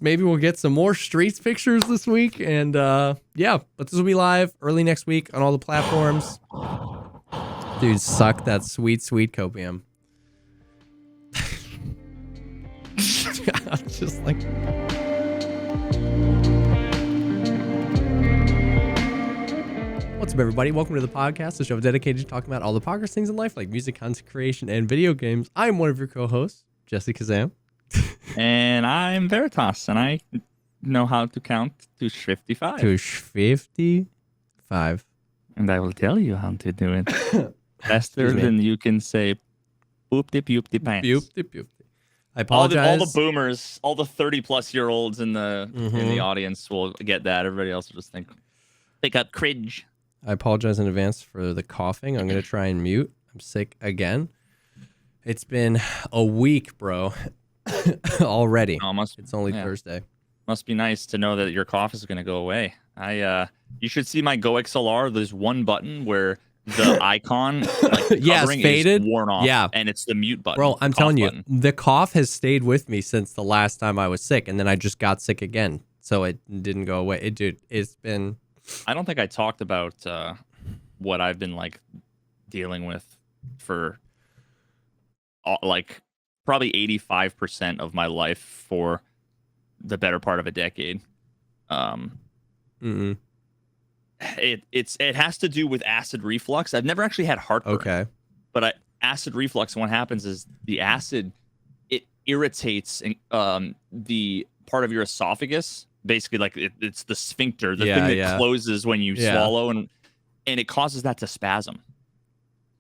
maybe we'll get some more Streets pictures this week. And yeah, but this will be live early next week on all the platforms. Dude, suck that sweet, sweet copium. I'm just like... What's up, everybody? Welcome to the podcast, the show dedicated to talking about all the progress things in life, like music, content creation, and video games. I'm one of your co-hosts, JesseKazam. And I'm Veritas, and I know how to count to 55. To 55. And I will tell you how to do it faster than you can say boop-de-boop-de pants. Boop-de-boop-de. I apologize. All the boomers, all the 30-plus-year-olds in the audience will get that. Everybody else will just think got cringe. I apologize in advance for the coughing. I'm going to try and mute. I'm sick again. It's been a week, bro. Already. It's only Thursday. Must be nice to know that your cough is going to go away. You should see my Go XLR. There's one button where the icon covering faded. Is worn off. Yeah. And it's the mute button. Bro, I'm telling you, the cough has stayed with me since the last time I was sick, and then I just got sick again. So it didn't go away. It's been... I don't think I talked about what I've been dealing with for probably 85% of my life for the better part of a decade. It has to do with acid reflux. I've never actually had heartburn. Okay. But acid reflux, what happens is the acid, it irritates the part of your esophagus. Basically, it's the sphincter, the thing that closes when you swallow, and it causes that to spasm.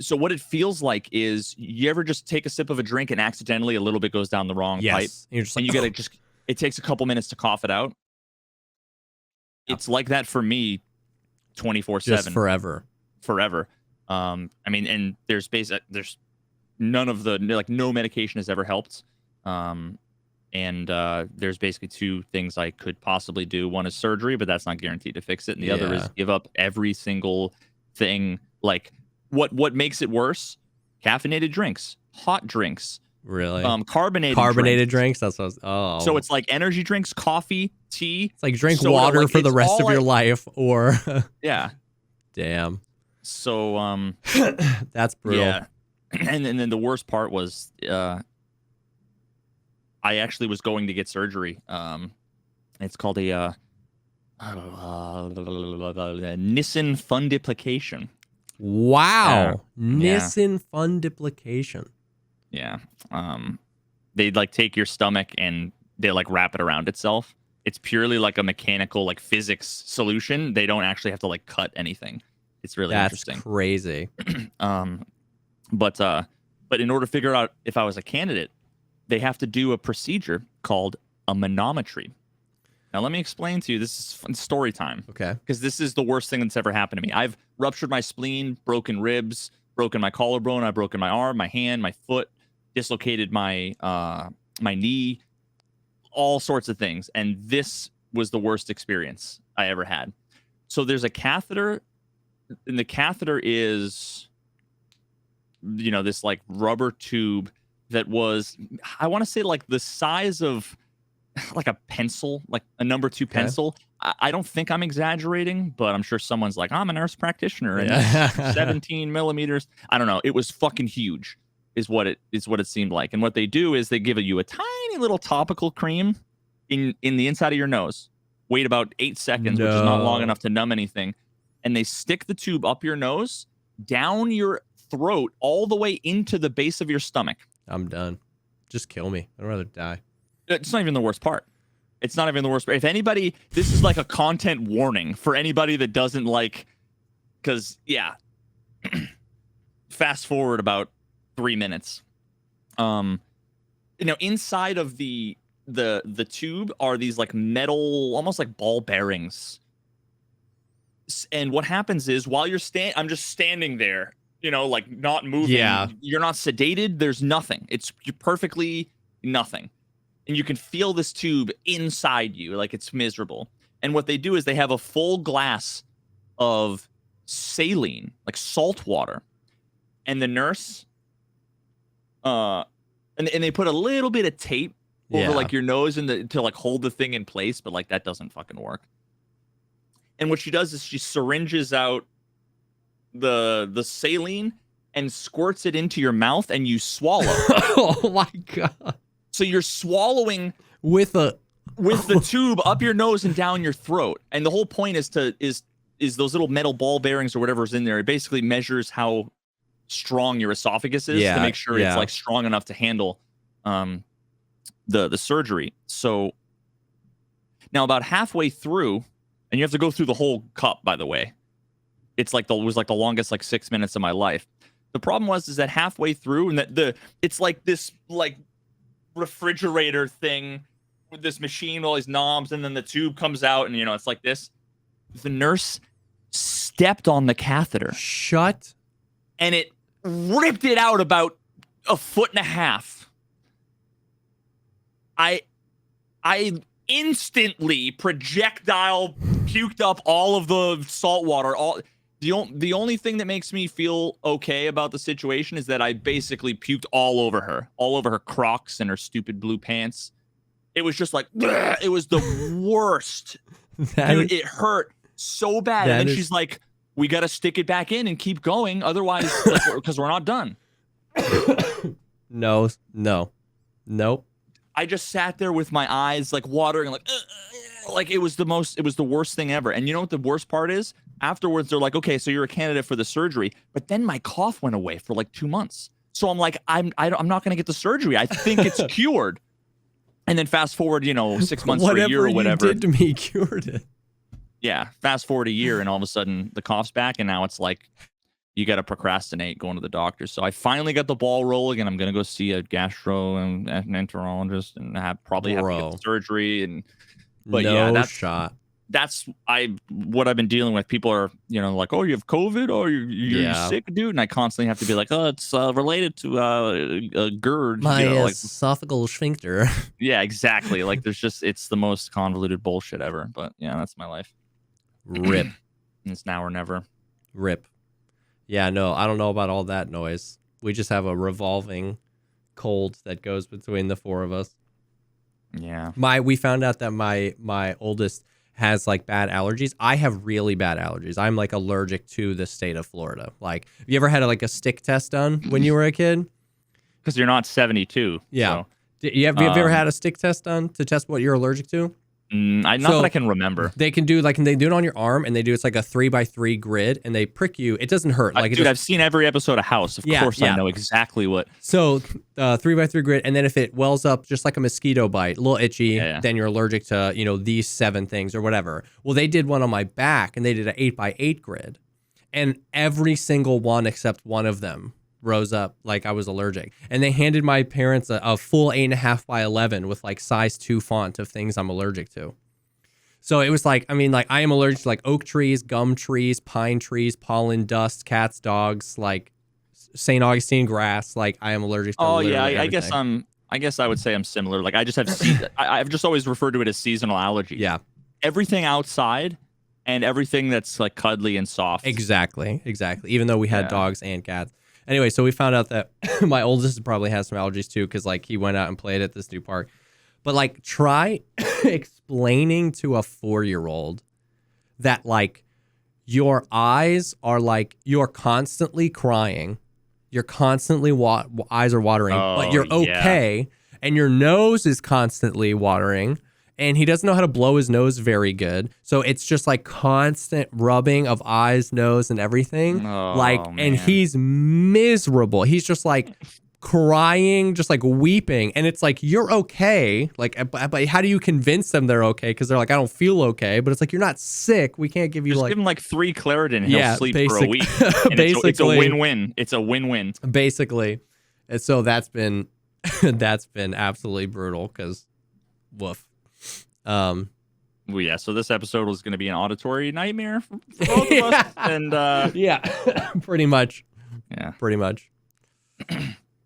So what it feels like is, you ever just take a sip of a drink and accidentally a little bit goes down the wrong pipe, and you gotta it takes a couple minutes to cough it out. It's like that for me, 24/7, just forever. I mean, and there's none of the no medication has ever helped. And there's basically two things I could possibly do. One is surgery, but that's not guaranteed to fix it. And the other is give up every single thing. What makes it worse? Caffeinated drinks, hot drinks. Really? Carbonated drinks. That's what So it's like energy drinks, coffee, tea. It's like drink water for the rest of your life, or yeah. Damn. So that's brutal. Yeah. And then the worst part was I actually was going to get surgery. It's called a Nissen fundiplication. Wow. Nissen fundiplication. Yeah. They take your stomach and they wrap it around itself. It's purely a mechanical physics solution. They don't actually have to cut anything. It's really interesting. That's crazy. But in order to figure out if I was a candidate, they have to do a procedure called a manometry. Now, let me explain to you. This is fun story time. Okay. Because this is the worst thing that's ever happened to me. I've ruptured my spleen, broken ribs, broken my collarbone, I've broken my arm, my hand, my foot, dislocated my knee, all sorts of things. And this was the worst experience I ever had. So there's a catheter, and the catheter is, this rubber tube that was, I want to say the size of a pencil, a number 2 pencil. I don't think I'm exaggerating, but I'm sure someone's I'm a nurse practitioner and 17 millimeters. I don't know. It was fucking huge is what it seemed like. And what they do is they give you a tiny little topical cream in the inside of your nose. Wait about 8 seconds, which is not long enough to numb anything. And they stick the tube up your nose, down your throat, all the way into the base of your stomach. I'm done. Just kill me. I'd rather die. It's not even the worst part. It's not even the worst part. If anybody, this is a content warning for anybody that doesn't because, fast forward about 3 minutes. Inside of the tube are these metal, almost ball bearings. And what happens is, while you're I'm just standing there, not moving. Yeah. You're not sedated. There's nothing. You're perfectly nothing. And you can feel this tube inside you. It's miserable. And what they do is they have a full glass of saline, salt water. And the nurse, and they put a little bit of tape over like your nose and to like hold the thing in place, but like that doesn't fucking work. And what she does is she syringes out the saline and squirts it into your mouth and you swallow. Oh my God. So you're swallowing with the tube up your nose and down your throat. And the whole point is those little metal ball bearings or whatever's in there. It basically measures how strong your esophagus is to make sure it's like strong enough to handle the surgery. So now about halfway through, and you have to go through the whole cup, by the way. It was like the longest like 6 minutes of my life. The problem is that halfway through, and it's like this like refrigerator thing with this machine, all these knobs, and then the tube comes out, and it's like this. The nurse stepped on the catheter. Shut. And it ripped it out about 1.5 feet. I instantly projectile puked up all of the salt water. The only thing that makes me feel okay about the situation is that I basically puked all over her Crocs and her stupid blue pants. It was just like, it was the worst. Dude, it hurt so bad. And then she's like, we got to stick it back in and keep going. Otherwise, because we're not done. No. Nope. I just sat there with my eyes like watering, like it was the worst thing ever. And you know what the worst part is? Afterwards, they're like, okay, so you're a candidate for the surgery. But then my cough went away for like 2 months. So I'm like, I'm not going to get the surgery. I think it's cured. And then fast forward, 6 months or a year or whatever. Whatever you did to me cured it. Yeah, fast forward a year, and all of a sudden the cough's back, and now it's like you got to procrastinate going to the doctor. So I finally got the ball rolling, and I'm gonna go see a gastro and an enterologist, and probably have to get the surgery. But that's what I've been dealing with. People are like, oh, you have COVID, or you're sick, dude, and I constantly have to be like, oh, it's related to a GERD, my esophageal sphincter. Yeah, exactly. Like it's the most convoluted bullshit ever. But yeah, that's my life. Rip. It's now or never. Rip. Yeah, no, I don't know about all that noise. We just have a revolving cold that goes between the four of us. Yeah. We found out that my oldest has like bad allergies. I have really bad allergies. I'm like allergic to the state of Florida. Like, have you ever had a stick test done when you were a kid? Because you're not 72. Yeah. So. Have you ever had a stick test done to test what you're allergic to? Not that I can remember. They can do they do it on your arm, and it's like a 3x3 grid, and they prick you. It doesn't hurt. Dude, I've seen every episode of House. Of course, I know exactly what. So 3x3 grid, and then if it wells up just like a mosquito bite, a little itchy, then you're allergic to these 7 things or whatever. Well, they did one on my back, and they did an 8x8 grid, and every single one except one of them rose up like I was allergic. And they handed my parents a full 8.5x11 with like size 2 font of things I'm allergic to. So it was like, I am allergic to like oak trees, gum trees, pine trees, pollen, dust, cats, dogs, like St. Augustine grass. Like I am allergic to everything. I guess I would say I'm similar. Like I just have I've just always referred to it as seasonal allergies. Yeah. Everything outside and everything that's like cuddly and soft. Exactly. Even though we had dogs and cats. Anyway, so we found out that my oldest probably has some allergies too, because like he went out and played at this new park. But like, try explaining to a 4-year-old that like your eyes are like you're constantly crying, you're constantly eyes are watering, but you're okay, and your nose is constantly watering. And he doesn't know how to blow his nose very good. So it's just like constant rubbing of eyes, nose, and everything. And he's miserable. He's just like crying, just like weeping. And it's like, you're okay. Like, but how do you convince them they're okay? Because they're like, I don't feel okay. But it's like, you're not sick. We can't give you just give him like 3 Claritin and he'll sleep for a week. And basically, it's a win-win. It's a win-win. Basically. And so that's been absolutely brutal because woof. So this episode was going to be an auditory nightmare for both of us, and pretty much.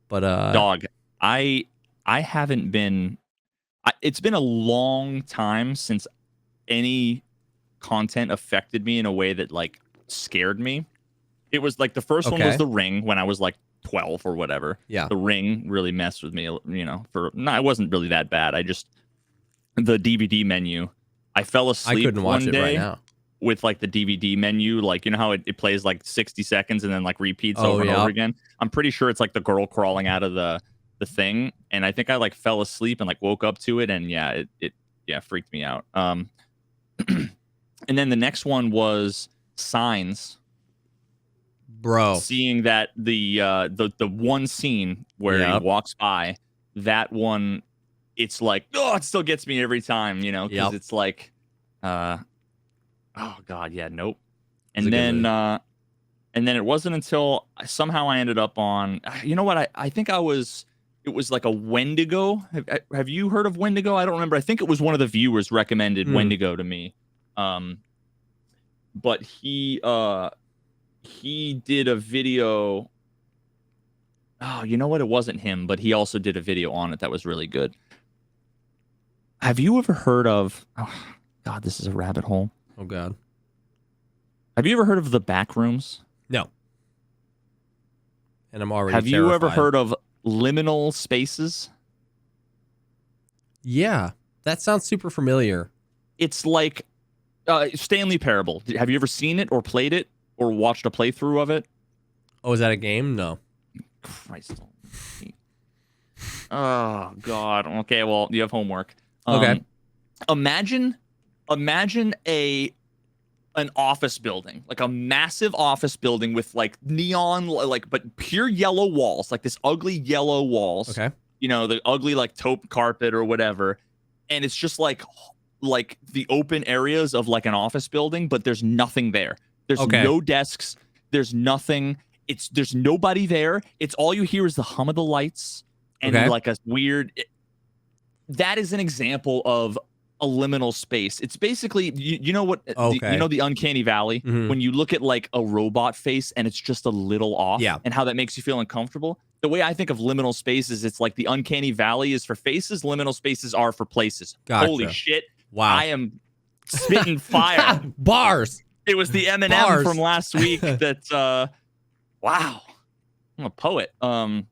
But dog, I haven't been. It's been a long time since any content affected me in a way that like scared me. It was like the first one was The Ring when I was like 12 or whatever. Yeah. The Ring really messed with me, you know, it wasn't really that bad. The DVD menu, I fell asleep I couldn't watch one it right day now. with like the DVD menu, like, you know how it plays like 60 seconds and then like repeats Oh, over and yeah. over again. I'm pretty sure it's like the girl crawling out of the thing. And I think I like fell asleep and like woke up to it. And yeah, it freaked me out. And then the next one was Signs. Bro. Seeing that the one scene where he walks by, that one, it's like, oh, it still gets me every time, you know, because it's like, oh god, yeah, nope. And then it wasn't until somehow I ended up on, you know what, I think it was like a Wendigo. Have you heard of Wendigo? I don't remember. I think it was one of the viewers recommended Wendigo to me. But he did a video. Oh, you know what? It wasn't him, but he also did a video on it that was really good. Have you ever heard of... Oh, God, this is a rabbit hole. Oh, God. Have you ever heard of the Backrooms? No. And I'm already Have terrified. you ever heard of liminal spaces? Yeah. That sounds super familiar. It's like Stanley Parable. Have you ever seen it or played it or watched a playthrough of it? Oh, is that a game? No. Christ. Oh, God. Okay, well, you have homework. Okay. Imagine an office building, like a massive office building with like neon, like, but pure yellow walls, like this ugly yellow walls. Okay. You know, the ugly like taupe carpet or whatever. And it's just like the open areas of like an office building, but there's nothing there. There's no desks. There's nothing. There's nobody there. It's all you hear is the hum of the lights and like a weird. That is an example of a liminal space. It's basically, you know what, you know, the uncanny valley, when you look at like a robot face and it's just a little off, and how that makes you feel uncomfortable. The way I think of liminal spaces, it's like the uncanny valley is for faces, liminal spaces are for places. Gotcha. Holy shit. Wow. I am spitting fire. Bars. It was the Eminem from last week that, wow. I'm a poet. But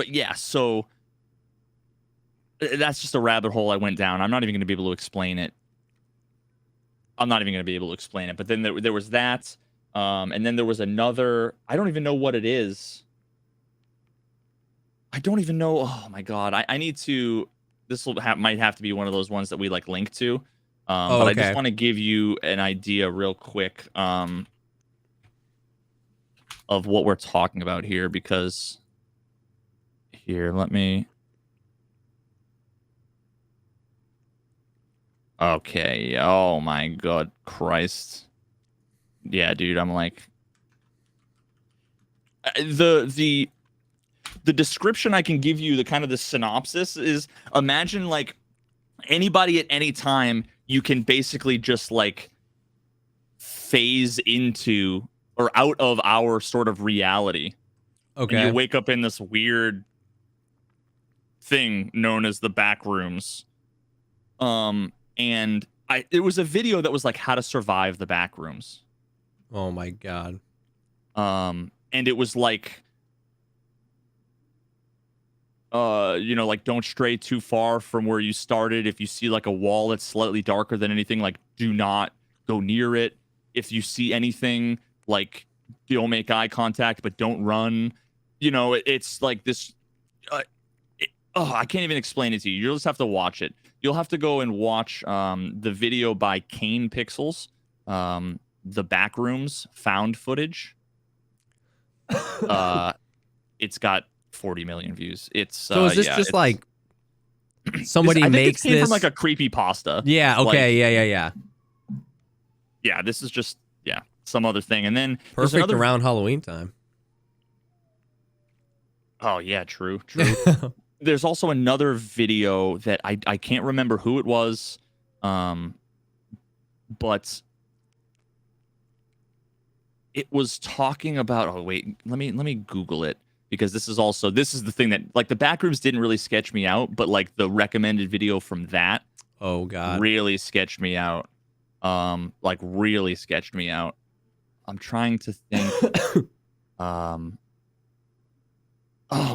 yeah, so that's just a rabbit hole I went down. I'm not even going to be able to explain it. But then there was that. And then there was another. I don't even know what it is. I don't even know. Oh, my God. I need to. This might have to be one of those ones that we like link to. But I just want to give you an idea real quick of what we're talking about here. Because here, let me. Okay. Oh my God, Christ. Yeah, dude. I'm like the description I can give you, the kind of the synopsis is, imagine like anybody at any time you can basically just like phase into or out of our sort of reality. Okay. And you wake up in this weird thing known as the Backrooms. And it was a video that was like how to survive the Backrooms. Oh my God. And it was like, you know, like don't stray too far from where you started. If you see like a wall that's slightly darker than anything, like do not go near it. If you see anything, like don't make eye contact, but don't run. You know, it's like this. I can't even explain it to you. You'll just have to watch it. You'll have to go and watch the video by Kane Pixels, the Backrooms found footage. It's got 40 million views. It's so is this just like somebody I think makes it came this from like a creepypasta? Yeah. Okay. Like, yeah. This is just some other thing, and then perfect around Halloween time. Oh yeah, true. There's also another video that I can't remember who it was, but it was talking about. Oh wait, let me Google it, because this is the thing that like the Backrooms didn't really sketch me out, but like the recommended video from that, oh God, really sketched me out. Like really sketched me out. I'm trying to think. Oh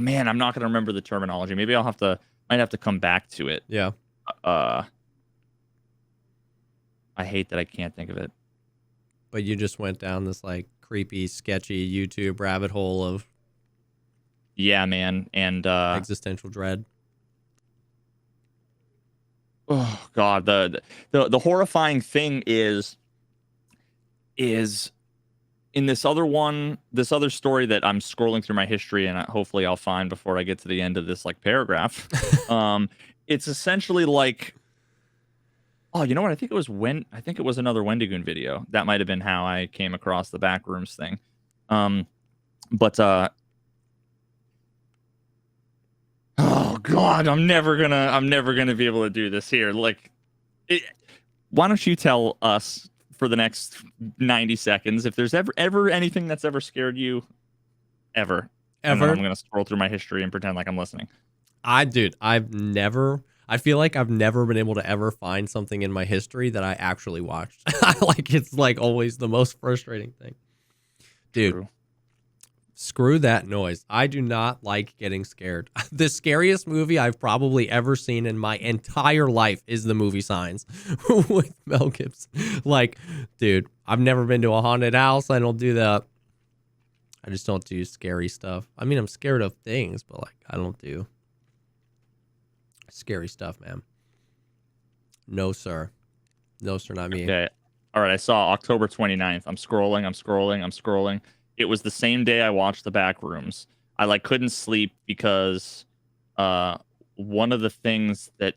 man, I'm not gonna remember the terminology. Maybe might have to come back to it. Yeah. I hate that I can't think of it. But you just went down this like creepy, sketchy YouTube rabbit hole of Yeah, man. And existential dread. oh god, the horrifying thing is in this other story that I'm scrolling through my history, and hopefully I'll find before I get to the end of this like paragraph. It's essentially like, oh, you know what? I think it was another Wendigoon video. That might have been how I came across the backrooms thing. But oh god, I'm never gonna be able to do this here. Like, why don't you tell us for the next 90 seconds if there's ever anything that's ever scared you, ever? And then I'm gonna scroll through my history and pretend like I'm listening. I feel like I've never been able to ever find something in my history that I actually watched. Like, it's like always the most frustrating thing. Dude, True. Screw that noise. I do not like getting scared. The scariest movie I've probably ever seen in my entire life is the movie Signs with Mel Gibson. Like, dude, I've never been to a haunted house. I don't do that. I just don't do scary stuff. I mean, I'm scared of things, but like, I don't do scary stuff, man. No, sir. No, sir, not me. Okay. All right. I saw October 29th. I'm scrolling. It was the same day I watched the Backrooms. I like couldn't sleep because one of the things that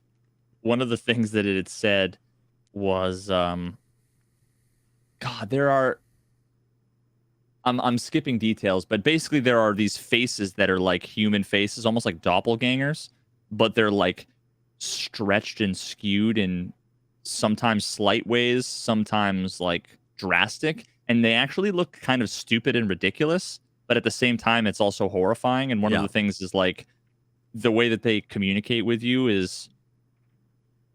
it had said was God, I'm skipping details, but basically there are these faces that are like human faces, almost like doppelgangers, but they're like stretched and skewed in sometimes slight ways, sometimes like drastic, and they actually look kind of stupid and ridiculous, but at the same time it's also horrifying. And one of the things is like the way that they communicate with you is,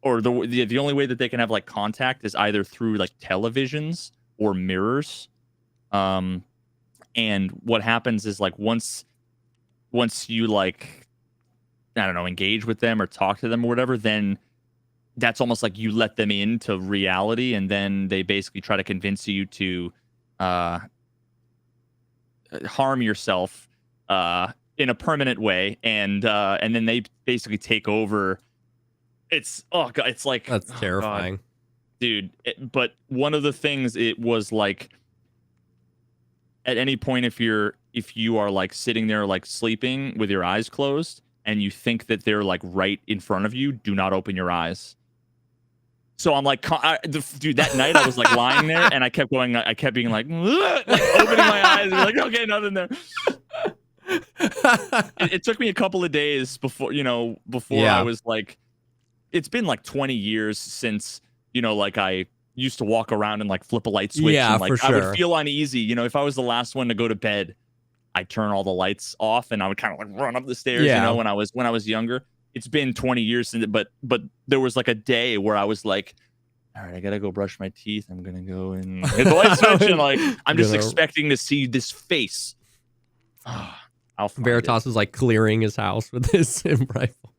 or the only way that they can have like contact is either through like televisions or mirrors. And what happens is like once you like, I don't know, engage with them or talk to them or whatever, then that's almost like you let them into reality, and then they basically try to convince you to harm yourself in a permanent way, and then they basically take over. It's God, it's like, that's terrifying, dude. But one of the things, it was like, at any point, if you are like sitting there like sleeping with your eyes closed and you think that they're like right in front of you, do not open your eyes. So I'm like, dude, that night I was like lying there and I kept being like opening my eyes and like, okay, nothing there. It took me a couple of days before I was like, it's been like 20 years since, like I used to walk around and like flip a light switch. Yeah, and like for sure. I would feel uneasy. If I was the last one to go to bed, I'd turn all the lights off and I would kind of like run up the stairs, when I was younger. It's been 20 years since, but there was like a day where I was like, all right, I gotta go brush my teeth. I'm gonna go and hit the light switch, and like I'm just expecting to see this face. Veritas is like clearing his house with his rifle.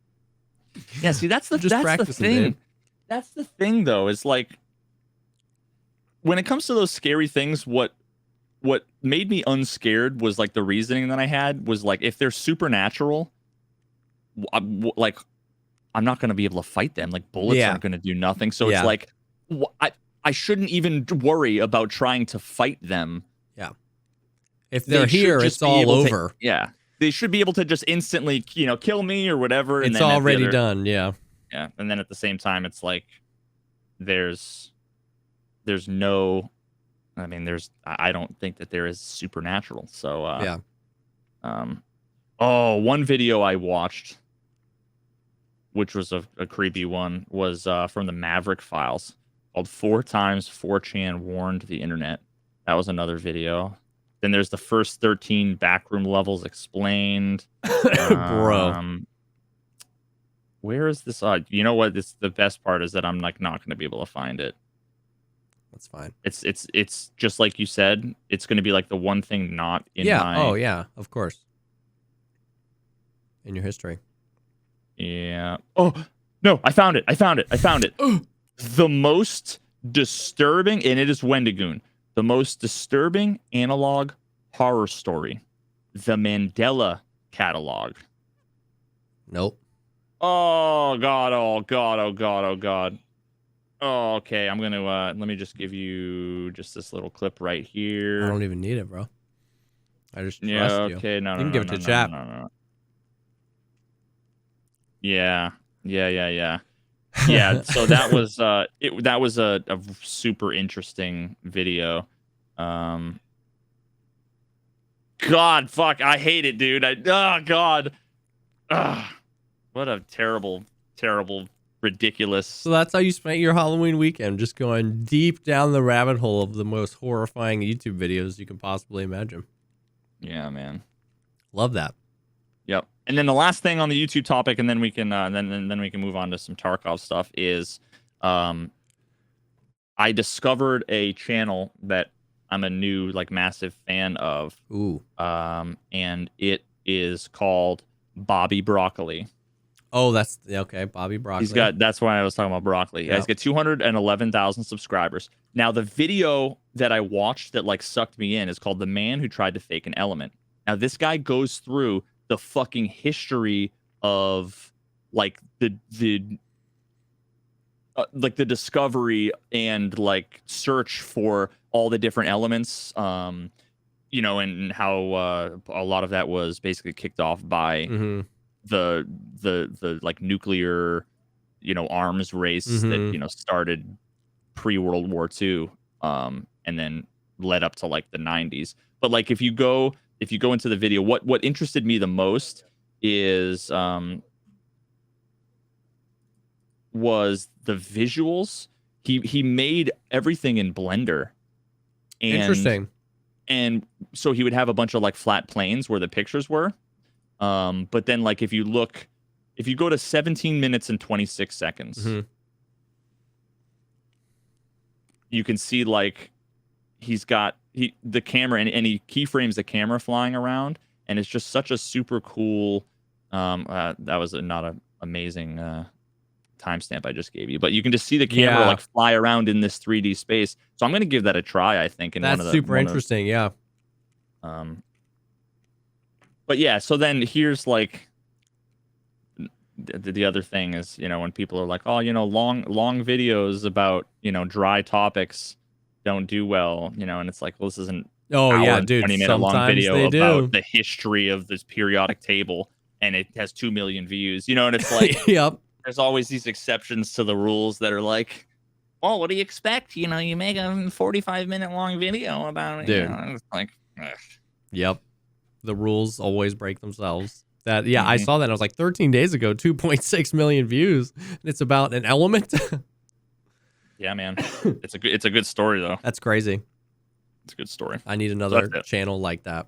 Yeah, see, that's the thing. Dude. That's the thing, though, is like when it comes to those scary things, what made me unscared was like the reasoning that I had was like, if they're supernatural, like I'm not going to be able to fight them. Like bullets aren't going to do nothing. So it's like, I shouldn't even worry about trying to fight them. Yeah. If they're here, it's all over. They should be able to just instantly, kill me or whatever. It's already done. Yeah. Yeah. And then at the same time, it's like, there's no, I don't think that there is supernatural. So, one video I watched, which was a creepy one, was from the Maverick Files, called 4 Times 4chan Warned the Internet. That was another video. Then there's the first 13 backroom levels explained. Bro. Where is this? You know what? The best part is that I'm like not going to be able to find it. That's fine. It's just like you said. It's going to be like the one thing not in my. Oh yeah, of course. In your history. Yeah. Oh no! I found it. The most disturbing, and it is Wendigoon. The most disturbing analog horror story, the Mandela Catalog. Nope. Oh god! Oh god! Oh god! Oh god! Oh, okay. I'm gonna let me just give you just this little clip right here. I don't even need it, bro. I just trust you. Okay. No. You No. can No, give it no, to no, chat. no, no. Yeah. So that was that was a super interesting video. God, fuck, I hate it, dude. Oh god. What a terrible, ridiculous. So that's how you spent your Halloween weekend, just going deep down the rabbit hole of the most horrifying YouTube videos you can possibly imagine. Yeah, man. Love that. Yep. And then the last thing on the YouTube topic, and then we can then we can move on to some Tarkov stuff. Is I discovered a channel that I'm a new like massive fan of. Ooh. And it is called Bobby Broccoli. Oh, that's okay. Bobby Broccoli. That's why I was talking about broccoli. Yep. He's got 211,000 subscribers. Now, the video that I watched that like sucked me in is called "The Man Who Tried to Fake an Element." Now, this guy goes through the fucking history of like the discovery and like search for all the different elements, you know, and how a lot of that was basically kicked off by the like nuclear, you know, arms race that, you know, started pre-World War II, and then led up to like the 90s. But like if you go into the video, what interested me the most is was the visuals. He made everything in Blender. And, interesting. And so he would have a bunch of like flat planes where the pictures were. But then like if you go to 17 minutes and 26 seconds, you can see like he's got the camera and he keyframes the camera flying around, and it's just such a super cool that was not an amazing timestamp I just gave you, but you can just see the camera like fly around in this 3D space. So I'm going to give that a try, I think. That's super interesting. Yeah. But yeah, so then here's like the other thing is, you know, when people are like, oh, you know, long videos about, you know, dry topics don't do well, you know, and it's like, well, this isn't dude, 20-minute long video about the history of this periodic table, and it has 2 million views, you know, and it's like, yep. There's always these exceptions to the rules that are like, well, what do you expect? You know, you make a 45-minute long video about it. Dude. You know? It's like, ugh. Yep. The rules always break themselves. I saw that. I was like, 13 days ago, 2.6 million views. And it's about an element. Yeah, man. It's a good story though. That's crazy. It's a good story. I need another channel like that.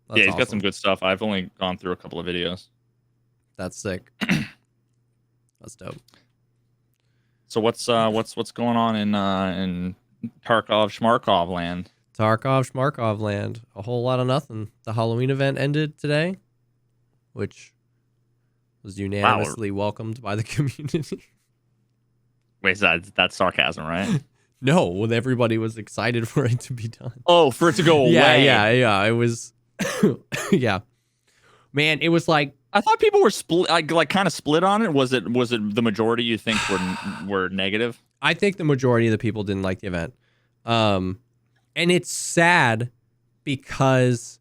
That's he's got some good stuff. I've only gone through a couple of videos. That's sick. That's dope. So what's going on in Tarkov Schmarkov land? Tarkov Schmarkov land. A whole lot of nothing. The Halloween event ended today, which was unanimously welcomed by the community. Wait, that's sarcasm, right? No, when everybody was excited for it to be done. Oh, for it to go away. Yeah. It was, yeah. Man, it was like, I thought people were split, like kind of split on it. Was it the majority you think were negative? I think the majority of the people didn't like the event. And it's sad because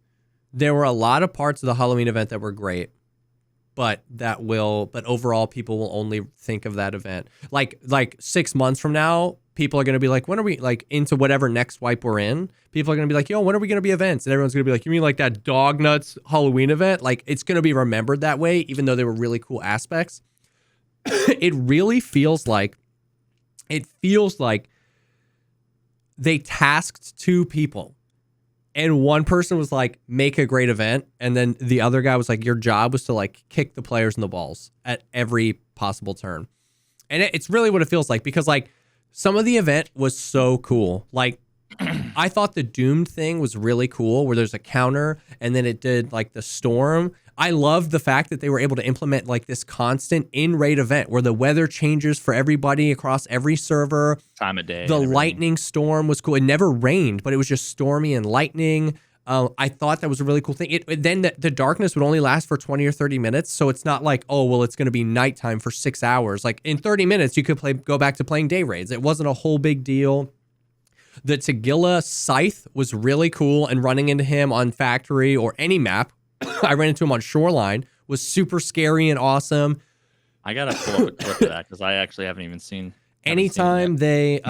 there were a lot of parts of the Halloween event that were great, but overall people will only think of that event. Like 6 months from now, people are going to be like, when are we like into whatever next wipe we're in? People are going to be like, yo, when are we going to be events? And everyone's going to be like, you mean like that dog nuts Halloween event? Like it's going to be remembered that way, even though they were really cool aspects. It really feels like they tasked 2 people and one person was like, make a great event. And then the other guy was like, your job was to like kick the players in the balls at every possible turn. And it's really what it feels like, because like some of the event was so cool. Like, I thought the Doomed thing was really cool, where there's a counter and then it did like the storm. I loved the fact that they were able to implement like this constant in-raid event where the weather changes for everybody across every server. Time of day. The lightning storm was cool. It never rained, but it was just stormy and lightning. I thought that was a really cool thing. Then the darkness would only last for 20 or 30 minutes. So it's not like, oh, well, it's going to be nighttime for 6 hours. Like in 30 minutes, you could go back to playing day raids. It wasn't a whole big deal. The Tagilla Scythe was really cool, and running into him on Factory or any map, I ran into him on Shoreline, was super scary and awesome. I got to pull up a clip of that because I actually haven't even seen. Anytime they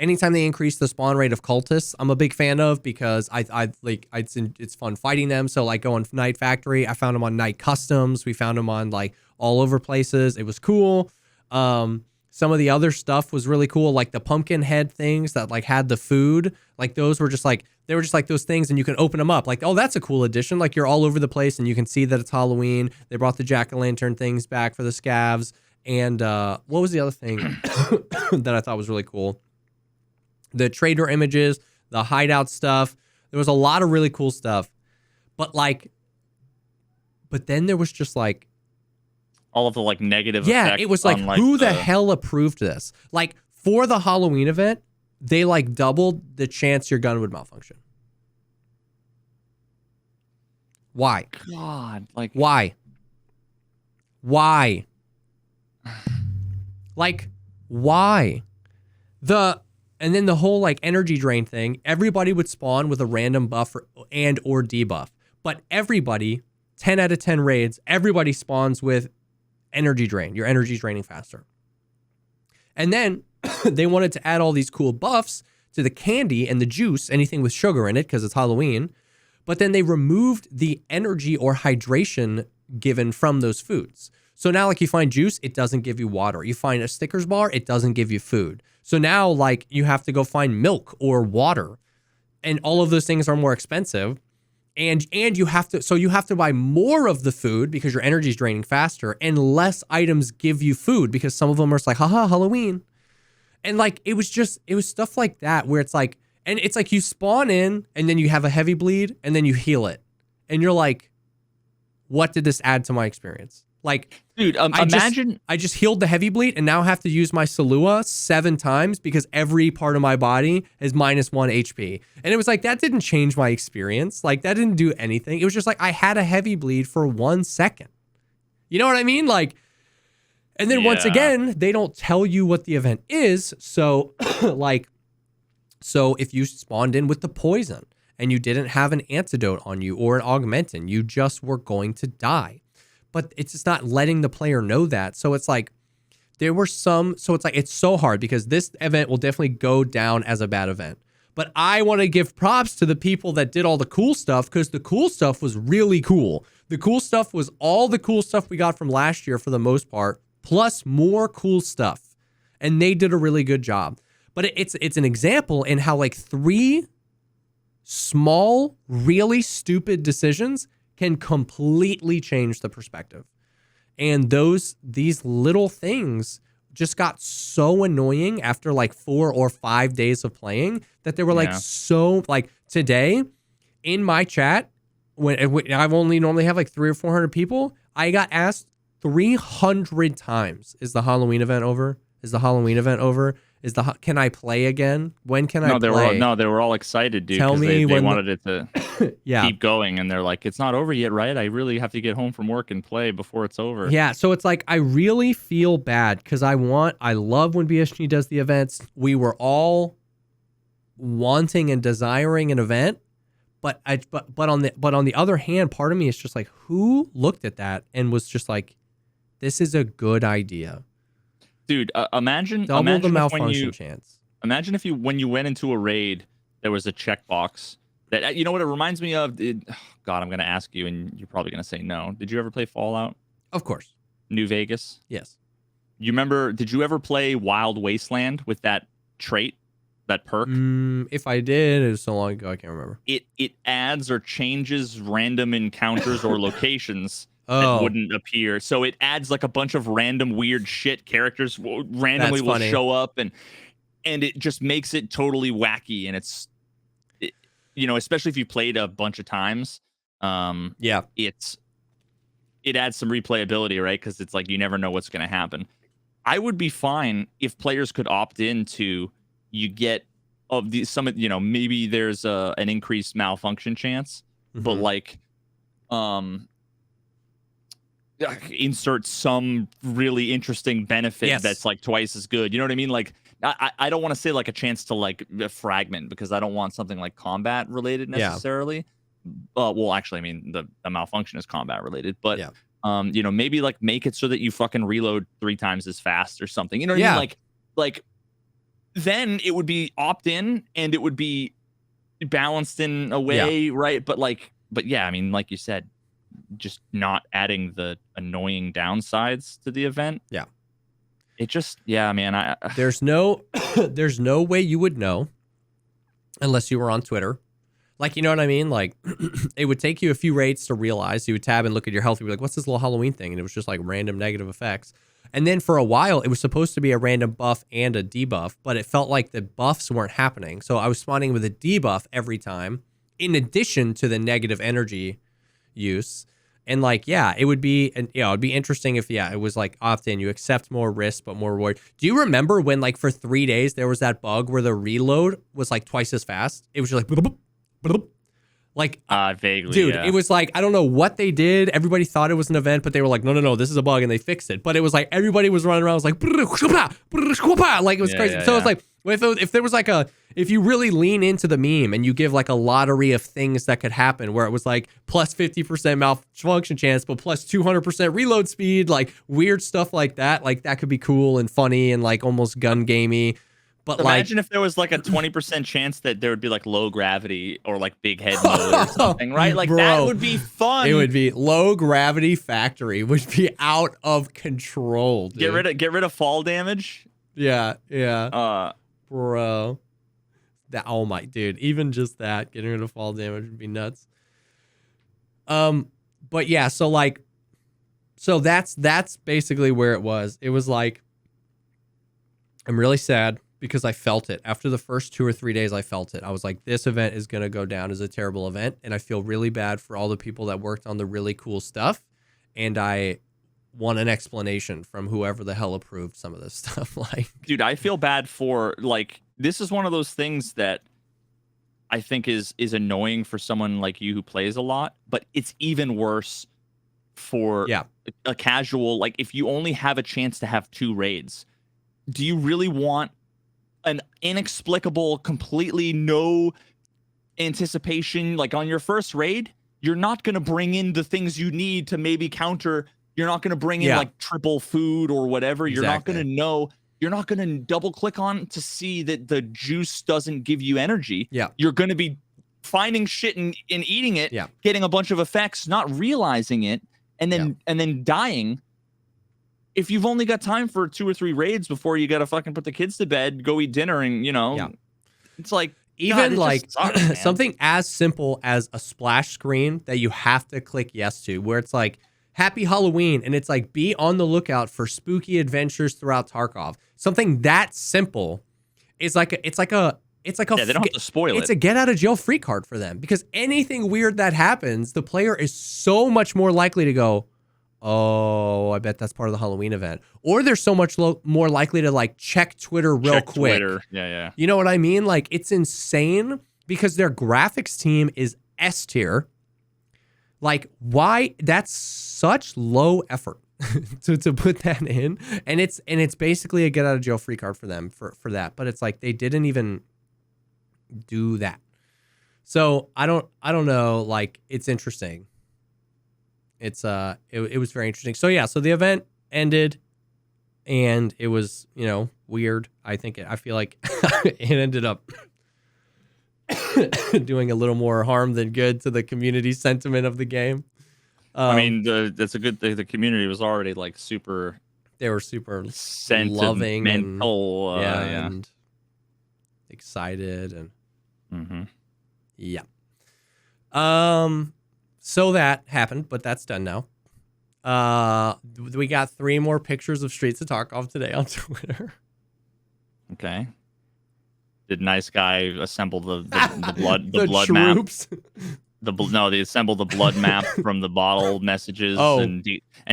increase the spawn rate of cultists, I'm a big fan of, because it's fun fighting them. So like going Night Factory, I found them on Night Customs. We found them on like all over places. It was cool. Some of the other stuff was really cool, like the pumpkin head things that like had the food. Like those were just like, they were just like those things, and you can open them up. Like, oh, that's a cool addition. Like you're all over the place and you can see that it's Halloween. They brought the jack-o'-lantern things back for the scavs. And what was the other thing that I thought was really cool? The trader images, the hideout stuff. There was a lot of really cool stuff. But then there was just like, all of the like negative effects. It was like, who the hell approved this? Like for the Halloween event, they like doubled the chance your gun would malfunction. Why? God, like why? Like why? And then the whole like energy drain thing, everybody would spawn with a random buff or debuff. But everybody, 10 out of 10 raids, everybody spawns with energy drain. Your energy's draining faster. And then they wanted to add all these cool buffs to the candy and the juice, anything with sugar in it, because it's Halloween. But then they removed the energy or hydration given from those foods. So now like you find juice, it doesn't give you water. You find a Snickers bar, it doesn't give you food. So now like you have to go find milk or water. And all of those things are more expensive. And you have to buy more of the food because your energy is draining faster, and less items give you food because some of them are just like, haha, Halloween. And like, it was stuff like that where it's like, and it's like you spawn in and then you have a heavy bleed and then you heal it. And you're like, what did this add to my experience? Like, dude, imagine I just healed the heavy bleed and now have to use my Salua 7 times because every part of my body is -1 HP. And it was like, that didn't change my experience. Like, that didn't do anything. It was just like, I had a heavy bleed for 1 second. You know what I mean? Like, and then once again, they don't tell you what the event is. So so if you spawned in with the poison and you didn't have an antidote on you or an augmentin, you just were going to die. But it's just not letting the player know that. So it's like, it's so hard because this event will definitely go down as a bad event. But I want to give props to the people that did all the cool stuff, because the cool stuff was really cool. The cool stuff was all the cool stuff we got from last year for the most part, plus more cool stuff. And they did a really good job. But it's an example in how like 3 small, really stupid decisions can completely change the perspective. And these little things just got so annoying after like 4 or 5 days of playing that they were like, so like today in my chat, when I've only normally have like 300 or 400 people, I got asked 300 times, is the Halloween event over? Is the Halloween event over? Can I play again? When can I play? They were all excited, dude. Tell me they wanted it to yeah. keep going, and they're like, it's not over yet, right? I really have to get home from work and play before it's over. Yeah, so it's like, I really feel bad because I love when BSG does the events. We were all wanting and desiring an event, but on the other hand, part of me is just like, who looked at that and was just like, this is a good idea. Dude, imagine the malfunction chance. Imagine if when you went into a raid, there was a checkbox that, you know what it reminds me of? God, I'm going to ask you, and you're probably going to say no. Did you ever play Fallout? Of course. New Vegas? Yes. You remember, did you ever play Wild Wasteland with that trait, that perk? If I did, it was so long ago, I can't remember. It adds or changes random encounters or locations that wouldn't appear. So it adds like a bunch of random weird shit. Characters randomly will show up, and it just makes it totally wacky. And especially if you played a bunch of times, it adds some replayability, right? Because it's like you never know what's going to happen. I would be fine if players could opt into you get maybe there's an increased malfunction chance, but like insert some really interesting benefit that's like twice as good. You know what I mean? Like I don't want to say like a chance to like fragment, because I don't want something like combat related necessarily. Well, actually, I mean the malfunction is combat related, but maybe like make it so that you fucking reload 3 times as fast or something. You know what I mean? Like then it would be opt in and it would be balanced in a way, right? But yeah, I mean, like you said, just not adding the annoying downsides to the event. Yeah. It just, man, there's no way you would know unless you were on Twitter. Like, you know what I mean? Like, it would take you a few raids to realize. You would tab and look at your health. You'd be like, what's this little Halloween thing? And it was just like random negative effects. And then for a while, it was supposed to be a random buff and a debuff, but it felt like the buffs weren't happening. So I was spawning with a debuff every time, in addition to the negative energy use. And like, it would be, it'd be interesting if, it was like opt-in, you accept more risk, but more reward. Do you remember when like for 3 days, there was that bug where the reload was like twice as fast? It was just like, vaguely, dude, it was like, I don't know what they did. Everybody thought it was an event, but they were like, no, this is a bug, and they fixed it. But it was like, everybody was running around, was like, like it was crazy. So it's like, if there was like if you really lean into the meme and you give like a lottery of things that could happen, where it was like plus 50% malfunction chance, but plus 200% reload speed, like weird stuff like that could be cool and funny and like almost gun gamey. But imagine if there was like a 20% chance that there would be like low gravity or like big head mode or something, right? Like, that would be fun. It would be low gravity factory, would be out of control, dude. Get rid of fall damage. Yeah. Bro. Oh my dude, even just that, getting rid of fall damage would be nuts. But yeah, so that's basically where it was. It was like, I'm really sad, because I felt it. After the first 2 or 3 days, I felt it. I was like, this event is going to go down as a terrible event. And I feel really bad for all the people that worked on the really cool stuff. And I want an explanation from whoever the hell approved some of this stuff. Like, dude, I feel bad for, like, this is one of those things that I think is annoying for someone like you who plays a lot, but it's even worse for a casual. Like, if you only have a chance to have 2 raids, do you really want an inexplicable, completely no anticipation, like on your first raid? You're not going to bring in the things you need to maybe counter. You're not going to bring in like triple food or whatever. You're not going to know. You're not going to double click on to see that the juice doesn't give you energy. You're going to be finding shit and eating it, getting a bunch of effects, not realizing it, and then dying. If you've only got time for 2 or 3 raids before you got to fucking put the kids to bed, go eat dinner, and it's like, even like something as simple as a splash screen that you have to click yes to, where it's like, happy Halloween, and it's like, be on the lookout for spooky adventures throughout Tarkov. Something that simple is like it's like a they don't have to spoil it. It's a get out of jail free card for them, because anything weird that happens, the player is so much more likely to go, oh, I bet that's part of the Halloween event. Or they're so much more likely to like check Twitter real quick. Twitter. Yeah. You know what I mean? Like, it's insane, because their graphics team is S tier. Like, why? That's such low effort to put that in. And it's basically a get out of jail free card for them for that. But it's like, they didn't even do that. So I don't know. Like, it's interesting. It was very interesting. So yeah, so the event ended, and it was, weird. I feel like it ended up doing a little more harm than good to the community sentiment of the game. I mean, that's a good thing. The community was already like super. They were super loving and excited and So that happened, but that's done now. We got 3 more pictures of Streets of Tarkov today on Twitter. Okay. Did nice guy assemble the blood troops. map? They assembled the blood map from the bottle messages and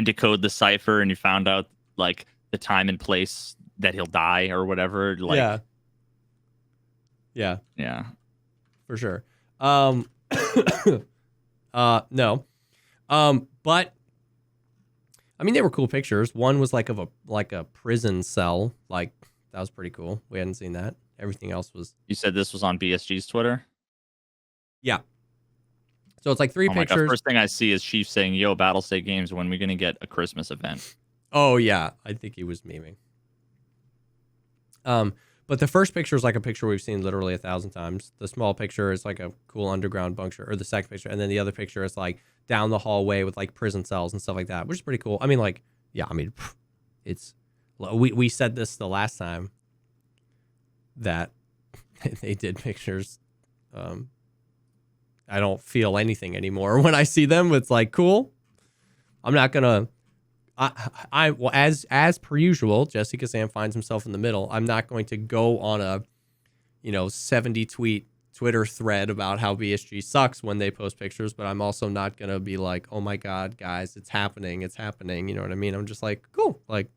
decode the cipher, and you found out like the time and place that he'll die or whatever. Like, yeah, for sure. No, but I mean, they were cool pictures. One was like a prison cell. Like, that was pretty cool. We hadn't seen that. Everything else was. You said this was on BSG's Twitter? Yeah. So it's like 3 pictures. God, first thing I see is Chief saying, "Yo, Battlestate Games, when are we gonna get a Christmas event?" Oh yeah, I think he was memeing. But the first picture is like a picture we've seen literally 1,000 times. The small picture is like a cool underground bunker, or the second picture, and then the other picture is like down the hallway with like prison cells and stuff like that, which is pretty cool. I mean, like, yeah, I mean, it's we said this the last time that they did pictures. I don't feel anything anymore when I see them. It's like, cool. I'm not gonna. Well, as per usual, JesseKazam finds himself in the middle. I'm not going to go on a 70 tweet Twitter thread about how BSG sucks when they post pictures, but I'm also not gonna be like, oh my god, guys, it's happening. You know what I mean? I'm just like, cool, like,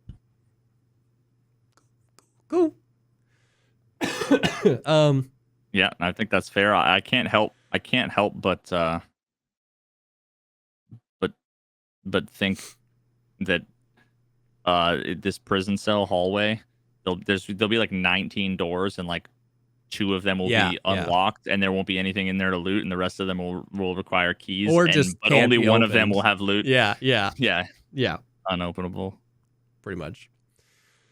cool. Yeah, I think that's fair. I can't help but think that this prison cell hallway, there'll be like 19 doors, and like 2 of them will be unlocked, and there won't be anything in there to loot, and the rest of them will require keys, but only one of them will have loot. Yeah. Unopenable. Pretty much.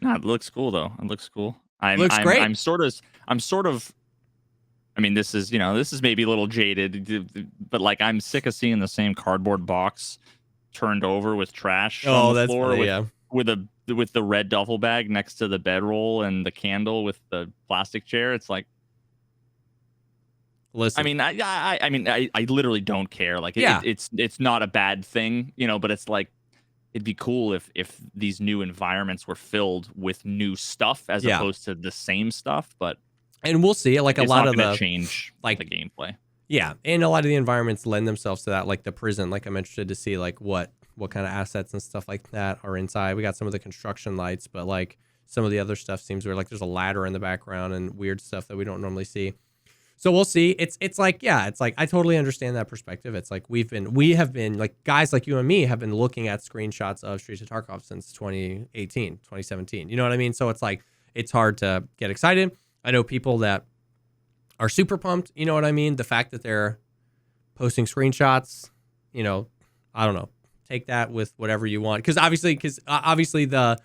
Nah, it looks cool though. It looks cool. Looks great. I'm sort of. I mean, this is maybe a little jaded, but like, I'm sick of seeing the same cardboard box turned over with trash on the floor, funny, with the red duffel bag next to the bedroll and the candle with the plastic chair. It's like, listen. I mean, I literally don't care. Like, it's not a bad thing, but it's like, it'd be cool if these new environments were filled with new stuff as opposed to the same stuff. And we'll see. Like, a lot of the change, like, the gameplay. Yeah, and a lot of the environments lend themselves to that, like the prison. Like, I'm interested to see like what kind of assets and stuff like that are inside. We got some of the construction lights, but like some of the other stuff seems weird. Like, there's a ladder in the background and weird stuff that we don't normally see. So we'll see. It's like I totally understand that perspective. It's like we have been like, guys like you and me have been looking at screenshots of Streets of Tarkov since 2018, 2017. You know what I mean? So it's like, it's hard to get excited. I know people that are super pumped. You know what I mean? The fact that they're posting screenshots, I don't know. Take that with whatever you want. Because obviously the,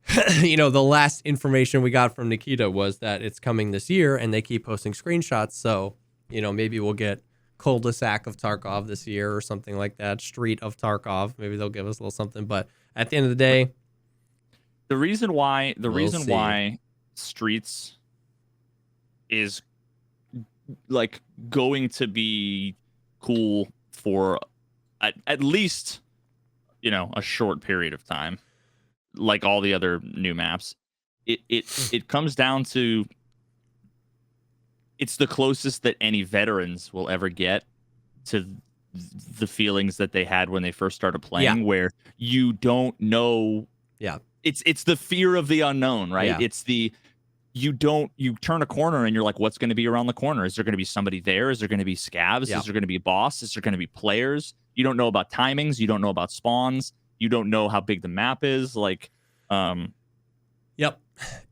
the last information we got from Nikita was that it's coming this year, and they keep posting screenshots. So, maybe we'll get cul-de-sac of Tarkov this year or something like that. Street of Tarkov. Maybe they'll give us a little something. But at the end of the day, the reason why Streets is like going to be cool for at least a short period of time, like all the other new maps, it comes down to, it's the closest that any veterans will ever get to the feelings that they had when they first started playing, where you don't know. It's the fear of the unknown, right? It's the, you turn a corner and you're like, what's going to be around the corner? Is there going to be somebody there? Is there going to be scavs? Is there going to be a boss? Is there going to be players? You don't know about timings. You don't know about spawns. You don't know how big the map is. Like, Yep.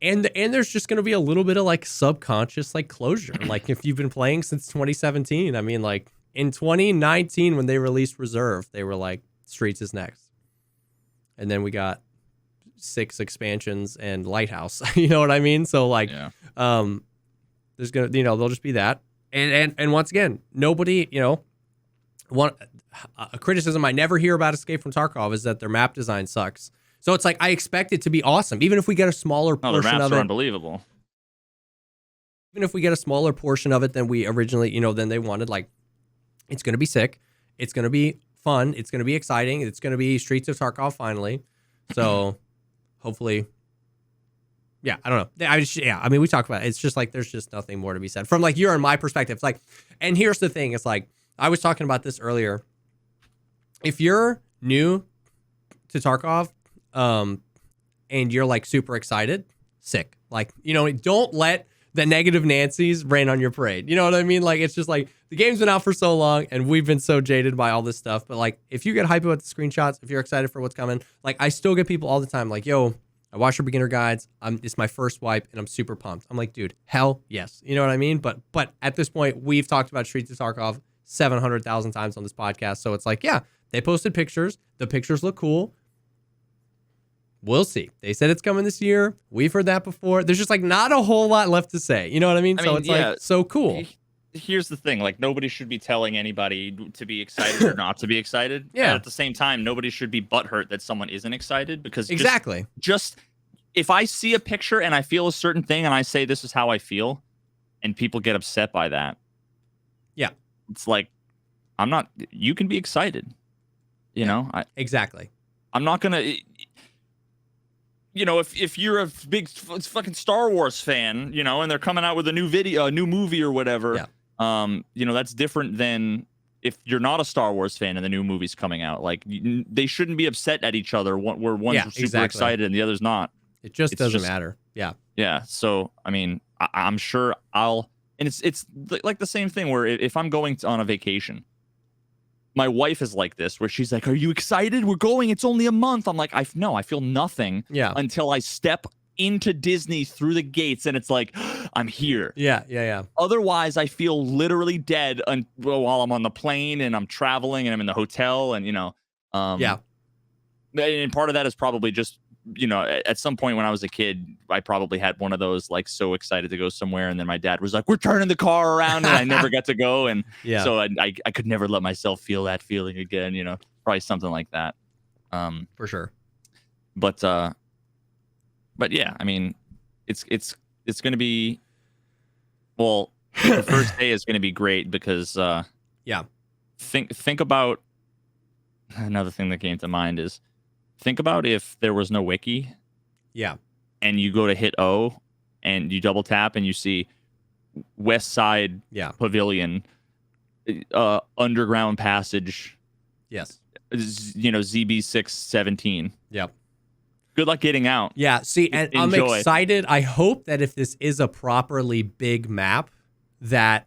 And there's just going to be a little bit of like subconscious like closure. Like, if you've been playing since 2017, I mean, like in 2019 when they released Reserve, they were like, Streets is next. And then we got 6 expansions and Lighthouse. You know what I mean? So like, there's gonna, there'll just be that. And once again, nobody, a criticism I never hear about Escape from Tarkov is that their map design sucks. So it's like, I expect it to be awesome, even if we get a smaller portion their maps of it. Are unbelievable. Even if we get a smaller portion of it than we originally, than they wanted, like, it's gonna be sick. It's gonna be fun. It's going to be exciting. It's going to be Streets of Tarkov finally. So hopefully, yeah, I don't know. I mean, we talked about it. It's just like there's just nothing more to be said from like your and my perspective. It's like, and here's the thing. It's like I was talking about this earlier. If you're new to Tarkov, and you're like super excited, sick. Like, you know, don't let the negative Nancy's rain on your parade. You know what I mean? Like, it's just like the game's been out for so long and we've been so jaded by all this stuff. But like, if you get hype about the screenshots, if you're excited for what's coming, like I still get people all the time like, yo, I watch your beginner guides. It's my first wipe and I'm super pumped. I'm like, dude, hell yes. You know what I mean? But at this point, we've talked about Streets of Tarkov 700,000 times on this podcast. So it's like, yeah, they posted pictures. The pictures look cool. We'll see. They said it's coming this year. We've heard that before. There's just like not a whole lot left to say. You know what I mean? It's like so cool. Here's the thing. Like nobody should be telling anybody to be excited or not to be excited. Yeah. And at the same time, nobody should be butthurt that someone isn't excited because exactly. Just if I see a picture and I feel a certain thing and I say this is how I feel and people get upset by that. Yeah. It's like you can be excited. You know? Exactly. I'm not going to you know, if you're a big fucking Star Wars fan, you know, and they're coming out with a new video, a new movie or whatever, you know, that's different than if you're not a Star Wars fan and the new movie's coming out. Like, they shouldn't be upset at each other where one's super excited and the other's not. It just doesn't matter. Yeah. Yeah. So, I mean, I'm sure and it's like the same thing where if I'm going on a vacation, my wife is like this, where she's like, are you excited? We're going. It's only a month. I'm like, I feel nothing until I step into Disney through the gates and it's like, I'm here. Yeah. Otherwise, I feel literally dead while I'm on the plane and I'm traveling and I'm in the hotel and, you know. And part of that is probably just, you know, at some point when I was a kid, I probably had one of those like so excited to go somewhere, and then my dad was like, "We're turning the car around," and I never got to go, and so I could never let myself feel that feeling again. You know, probably something like that. For sure. But yeah, I mean, it's going to be the first day is going to be great because think about another thing that came to mind is. Think about if there was no wiki. Yeah. And you go to hit O and you double tap and you see West Side Pavilion, underground passage. Yes. You know, ZB617. Yep. Good luck getting out. Yeah. See, and Enjoy. I'm excited. I hope that if this is a properly big map, that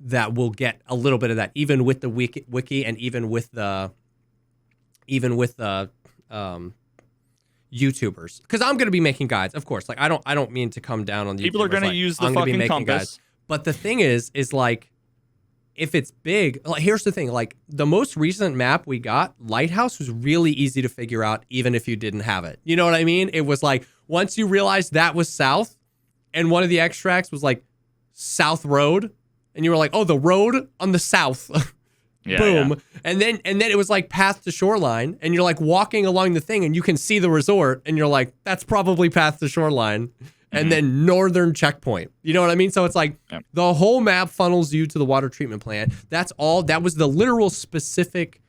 will get a little bit of that, even with the wiki and even with the YouTubers, because I'm going to be making guides, of course. Like I don't mean to come down on the people YouTubers. Are going to use the fucking compass. Guides. But the thing is like, if it's big, like here's the thing, like the most recent map we got, Lighthouse, was really easy to figure out, even if you didn't have it. You know what I mean? It was like once you realized that was south, and one of the extracts was like South Road, and you were like, oh, the road on the south. Boom. Yeah. And then it was like path to shoreline, and you're like walking along the thing and you can see the resort and you're like, that's probably path to shoreline. And then northern checkpoint. You know what I mean? So it's like the whole map funnels you to the water treatment plant. That's all. That was the literal specific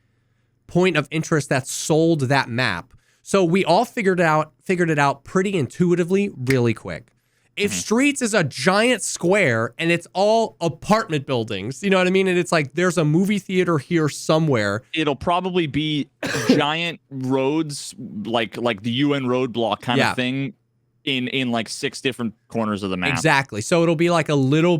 point of interest that sold that map. So we all figured it out pretty intuitively, really quick. If Streets is a giant square and it's all apartment buildings, you know what I mean? And it's like there's a movie theater here somewhere. It'll probably be giant roads, like the UN roadblock kind of thing in like 6 different corners of the map. Exactly. So it'll be like there'll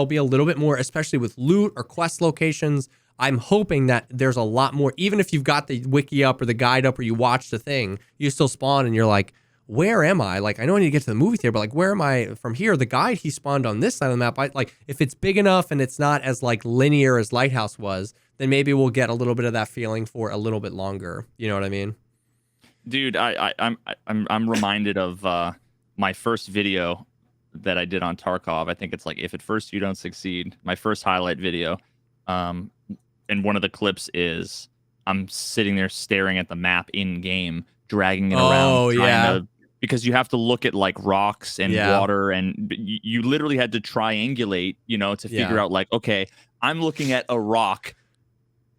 be a little bit more, especially with loot or quest locations. I'm hoping that there's a lot more, even if you've got the wiki up or the guide up or you watch the thing, you still spawn and you're like, where am I? Like, I know I need to get to the movie theater, but like, where am I from here? The guide, he spawned on this side of the map. Like, if it's big enough and it's not as like linear as Lighthouse was, then maybe we'll get a little bit of that feeling for a little bit longer. You know what I mean? Dude, I'm reminded of my first video that I did on Tarkov. I think it's like, if at first you don't succeed, my first highlight video. And one of the clips is I'm sitting there staring at the map in game, dragging it around. Because you have to look at like rocks and water, and you literally had to triangulate, you know, to figure out like, okay, I'm looking at a rock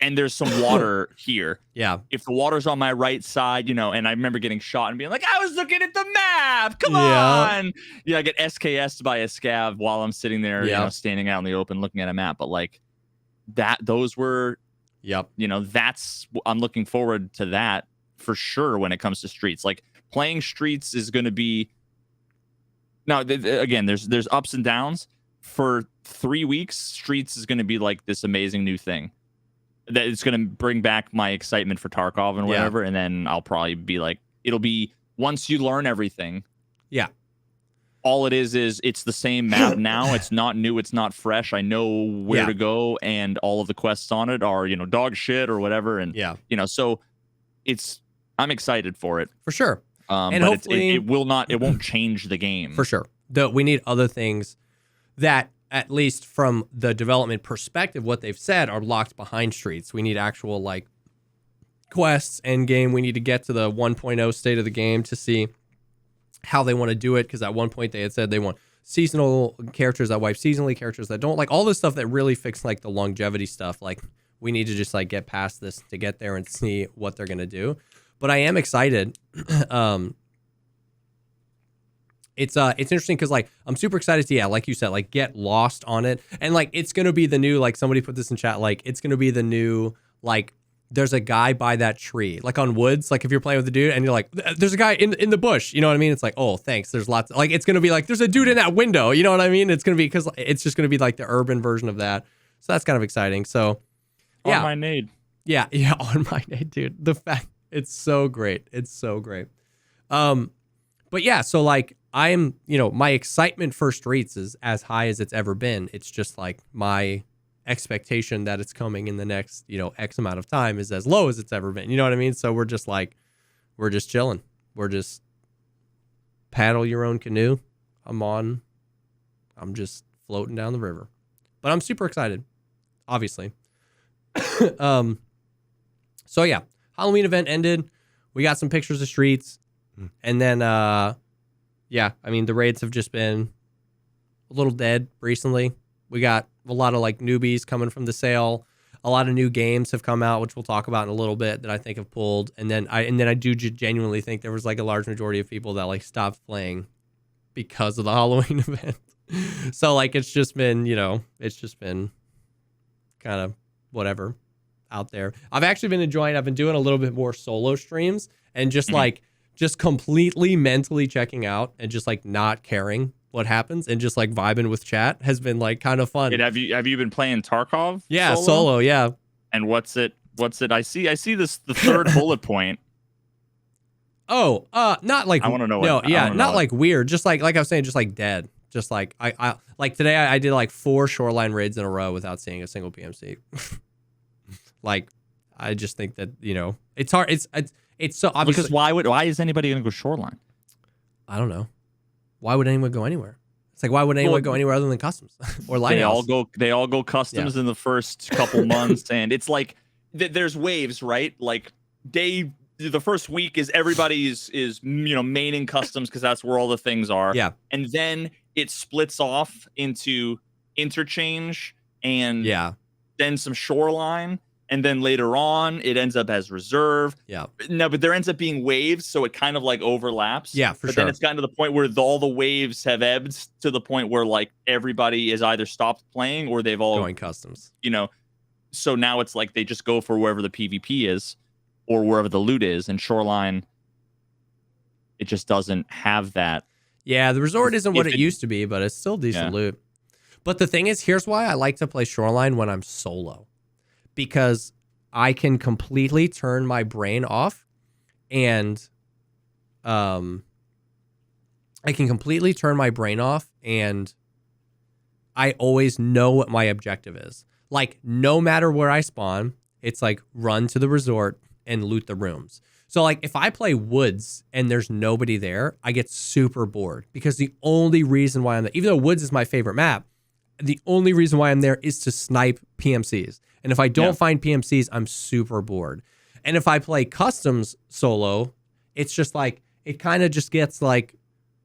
and there's some water here. Yeah. If the water's on my right side, you know, and I remember getting shot and being like, I was looking at the map. Come on. Yeah, I get SKS'd by a scav while I'm sitting there, you know, standing out in the open looking at a map. But like those were, you know, I'm looking forward to that for sure when it comes to streets. Like playing streets is going to be, now again, there's ups and downs. For 3 weeks, streets is going to be like this amazing new thing that it's going to bring back my excitement for Tarkov and whatever. And then I'll probably be like, it'll be once you learn everything. Yeah. All it is it's the same map now. It's not new. It's not fresh. I know where to go, and all of the quests on it are, you know, dog shit or whatever. And you know, so I'm excited for it for sure. And but hopefully it won't change the game for sure. We need other things that, at least from the development perspective, what they've said are locked behind streets. We need actual like quests, end game. We need to get to the 1.0 state of the game to see how they want to do it. Because at one point they had said they want seasonal characters that wipe seasonally, characters that don't, like all this stuff that really fix like the longevity stuff. Like we need to just like get past this to get there and see what they're gonna do. But I am excited. It's interesting because like I'm super excited to like you said, like get lost on it, and like it's gonna be the new, like somebody put this in chat, like it's gonna be the new, like there's a guy by that tree, like on woods, like if you're playing with a dude and you're like there's a guy in the bush, you know what I mean? It's like, oh thanks, there's lots, like it's gonna be like there's a dude in that window, you know what I mean? It's gonna be, because it's just gonna be like the urban version of that, so that's kind of exciting. So on my nade, on my nade, dude. The fact, it's so great, but yeah, so like I'm, you know, my excitement for streets is as high as it's ever been. It's just like my expectation that it's coming in the next, you know, X amount of time is as low as it's ever been. You know what I mean? So we're just chilling. We're just paddle your own canoe. I'm just floating down the river. But I'm super excited, obviously. So yeah, Halloween event ended. We got some pictures of streets. And then, I mean, the raids have just been a little dead recently. We got a lot of like newbies coming from the sale. A lot of new games have come out, which we'll talk about in a little bit, that I think have pulled. And then I do genuinely think there was like a large majority of people that like stopped playing because of the Halloween event. So like, it's just been kind of whatever out there. I've actually been enjoying, I've been doing a little bit more solo streams and just just completely mentally checking out and just like not caring what happens and just like vibing with chat has been like kind of fun. Have you been playing Tarkov? Yeah, solo, yeah. And what's it? I see the third bullet point. Oh, not like, I want to know. Not like weird. Just like I was saying, just like dead. Just like I like today I did like 4 shoreline raids in a row without seeing a single PMC. Like, I just think that, you know, it's hard. It's so obvious. Because why is anybody going to go shoreline? I don't know. Why would anyone go anywhere? It's like, why would anyone go anywhere other than customs or lighthouse? They all go customs in the first couple months, and it's like there's waves, right? Like the first week is everybody is you know, maining customs because that's where all the things are. Yeah, and then it splits off into interchange and then some shoreline. And then later on, it ends up as reserve. Yeah. No, but there ends up being waves, so it kind of like overlaps. Yeah, for sure. But then it's gotten to the point where all the waves have ebbed to the point where like everybody is either stopped playing or they've all going customs. You know, so now it's like they just go for wherever the PvP is or wherever the loot is. And Shoreline, it just doesn't have that. Yeah, the resort isn't what it used to be, but it's still decent loot. But the thing is, here's why I like to play Shoreline when I'm solo. Because I can completely turn my brain off and I always know what my objective is. Like, no matter where I spawn, it's like run to the resort and loot the rooms. So like if I play woods and there's nobody there, I get super bored because the only reason why I'm there, even though woods is my favorite map, the only reason why I'm there is to snipe PMCs. And if I don't find PMCs, I'm super bored. And if I play customs solo, it's just like, it kind of just gets like,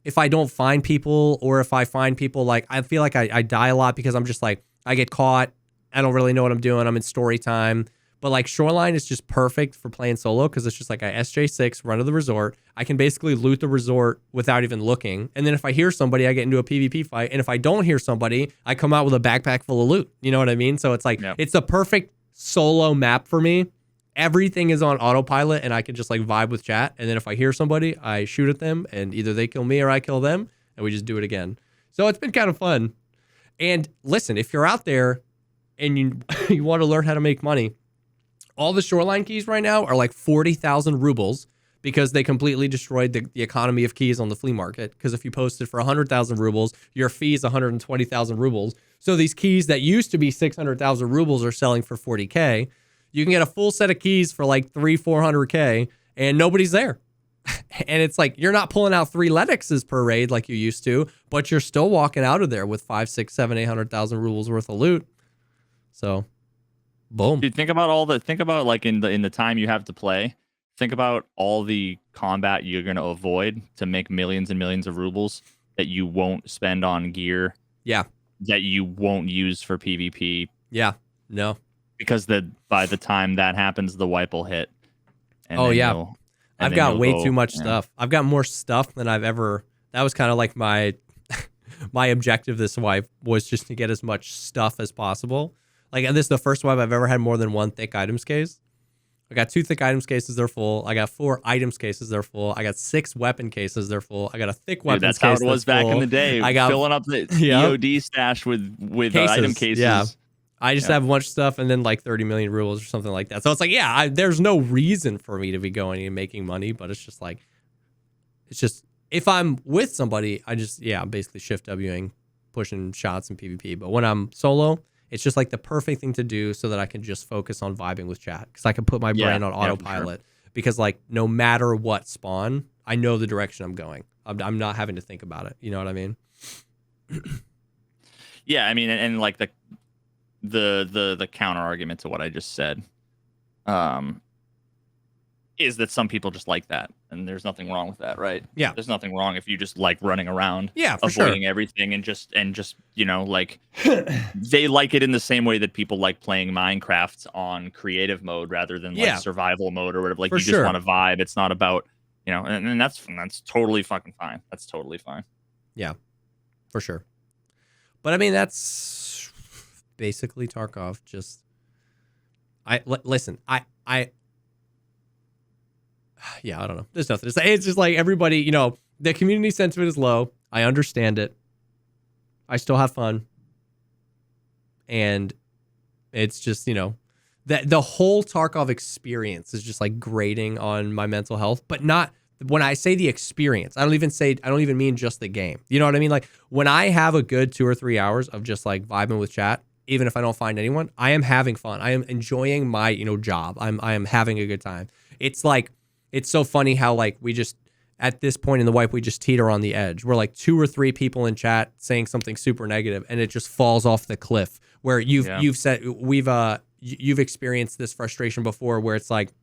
if I don't find people or if I find people, like, I feel like I die a lot because I'm just like, I get caught. I don't really know what I'm doing. I'm in story time. But like Shoreline is just perfect for playing solo because it's just like a SJ6 run of the resort. I can basically loot the resort without even looking. And then if I hear somebody, I get into a PvP fight. And if I don't hear somebody, I come out with a backpack full of loot. You know what I mean? So it's like, it's the perfect solo map for me. Everything is on autopilot and I can just like vibe with chat. And then if I hear somebody, I shoot at them and either they kill me or I kill them and we just do it again. So it's been kind of fun. And listen, if you're out there and you want to learn how to make money, all the Shoreline keys right now are like 40,000 rubles because they completely destroyed the economy of keys on the flea market. Because if you posted for 100,000 rubles, your fee is 120,000 rubles. So these keys that used to be 600,000 rubles are selling for 40K. You can get a full set of keys for like 400K and nobody's there. And it's like, you're not pulling out 3 Lennoxes per raid like you used to, but you're still walking out of there with 5, 6, 7, 800,000 rubles worth of loot. So boom. Dude, think about like in the time you have to play, think about all the combat you're going to avoid to make millions and millions of rubles that you won't spend on gear. Yeah. That you won't use for PvP. Yeah. No. Because by the time that happens, the wipe will hit. And I've got way too much stuff. I've got more stuff than I've ever. That was kind of like my objective this wipe was just to get as much stuff as possible. Like, and this is the first wipe I've ever had more than 1 thick items case. I got 2 thick items cases, they're full. I got 4 items cases, they're full. I got 6 weapon cases, they're full. I got a thick weapons case. That's how it was back in the day. I got filling up the EOD stash with cases, item cases. Yeah. I just have a bunch of stuff and then like 30 million rubles or something like that. So it's like, there's no reason for me to be going and making money, but it's just like, if I'm with somebody, I'm basically shift Wing, pushing shots in PvP. But when I'm solo, it's just like the perfect thing to do so that I can just focus on vibing with chat because I can put my brain on autopilot because like no matter what spawn, I know the direction I'm going. I'm not having to think about it. You know what I mean? Yeah, I mean, and like the counter argument to what I just said is that some people just like that, and there's nothing wrong with that, right? Yeah, there's nothing wrong if you just like running around, for avoiding everything, and just like they like it in the same way that people like playing Minecraft on creative mode rather than like survival mode or whatever. Like you just want to vibe. It's not about and that's totally fucking fine. That's totally fine. Yeah, for sure. But I mean, that's basically Tarkov. Just listen. Yeah, I don't know. There's nothing to say. It's just like everybody, the community sentiment is low. I understand it. I still have fun. And it's just, that the whole Tarkov experience is just like grating on my mental health, but not when I say the experience. I don't even mean just the game. You know what I mean? Like when I have a good 2 or 3 hours of just like vibing with chat, even if I don't find anyone, I am having fun. I am enjoying my, job. I am having a good time. It's like, it's so funny how like we just at this point in the wipe we just teeter on the edge. We're like 2 or 3 people in chat saying something super negative and it just falls off the cliff. Where you've said you've experienced this frustration before where it's like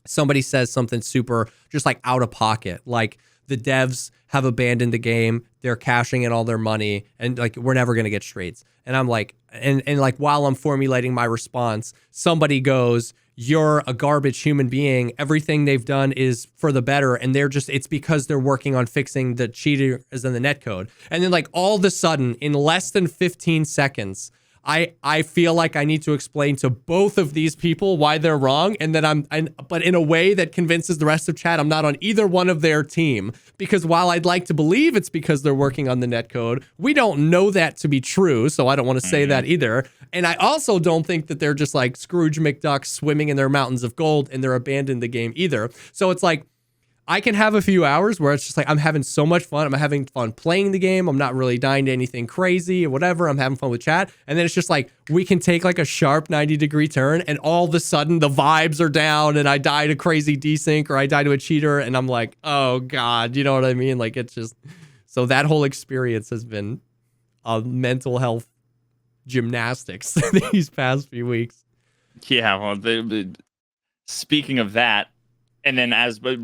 somebody says something super just like out of pocket, like the devs have abandoned the game, they're cashing in all their money and like we're never gonna get straights. And I'm like and like while I'm formulating my response, somebody goes, you're a garbage human being. Everything they've done is for the better. And it's because they're working on fixing the cheaters in the netcode. And then like all of a sudden in less than 15 seconds, I feel like I need to explain to both of these people why they're wrong, and that but in a way that convinces the rest of chat I'm not on either one of their team. Because while I'd like to believe it's because they're working on the netcode, we don't know that to be true, so I don't want to say that either. And I also don't think that they're just like Scrooge McDuck swimming in their mountains of gold and they're abandoned the game either. So it's like I can have a few hours where it's just like I'm having so much fun. I'm having fun playing the game. I'm not really dying to anything crazy or whatever. I'm having fun with chat. And then it's just like we can take like a sharp 90-degree turn and all of a sudden the vibes are down and I die to crazy desync or I die to a cheater and I'm like, oh God, you know what I mean? Like it's just, so that whole experience has been a mental health gymnastics these past few weeks. Yeah, well, speaking of that, and then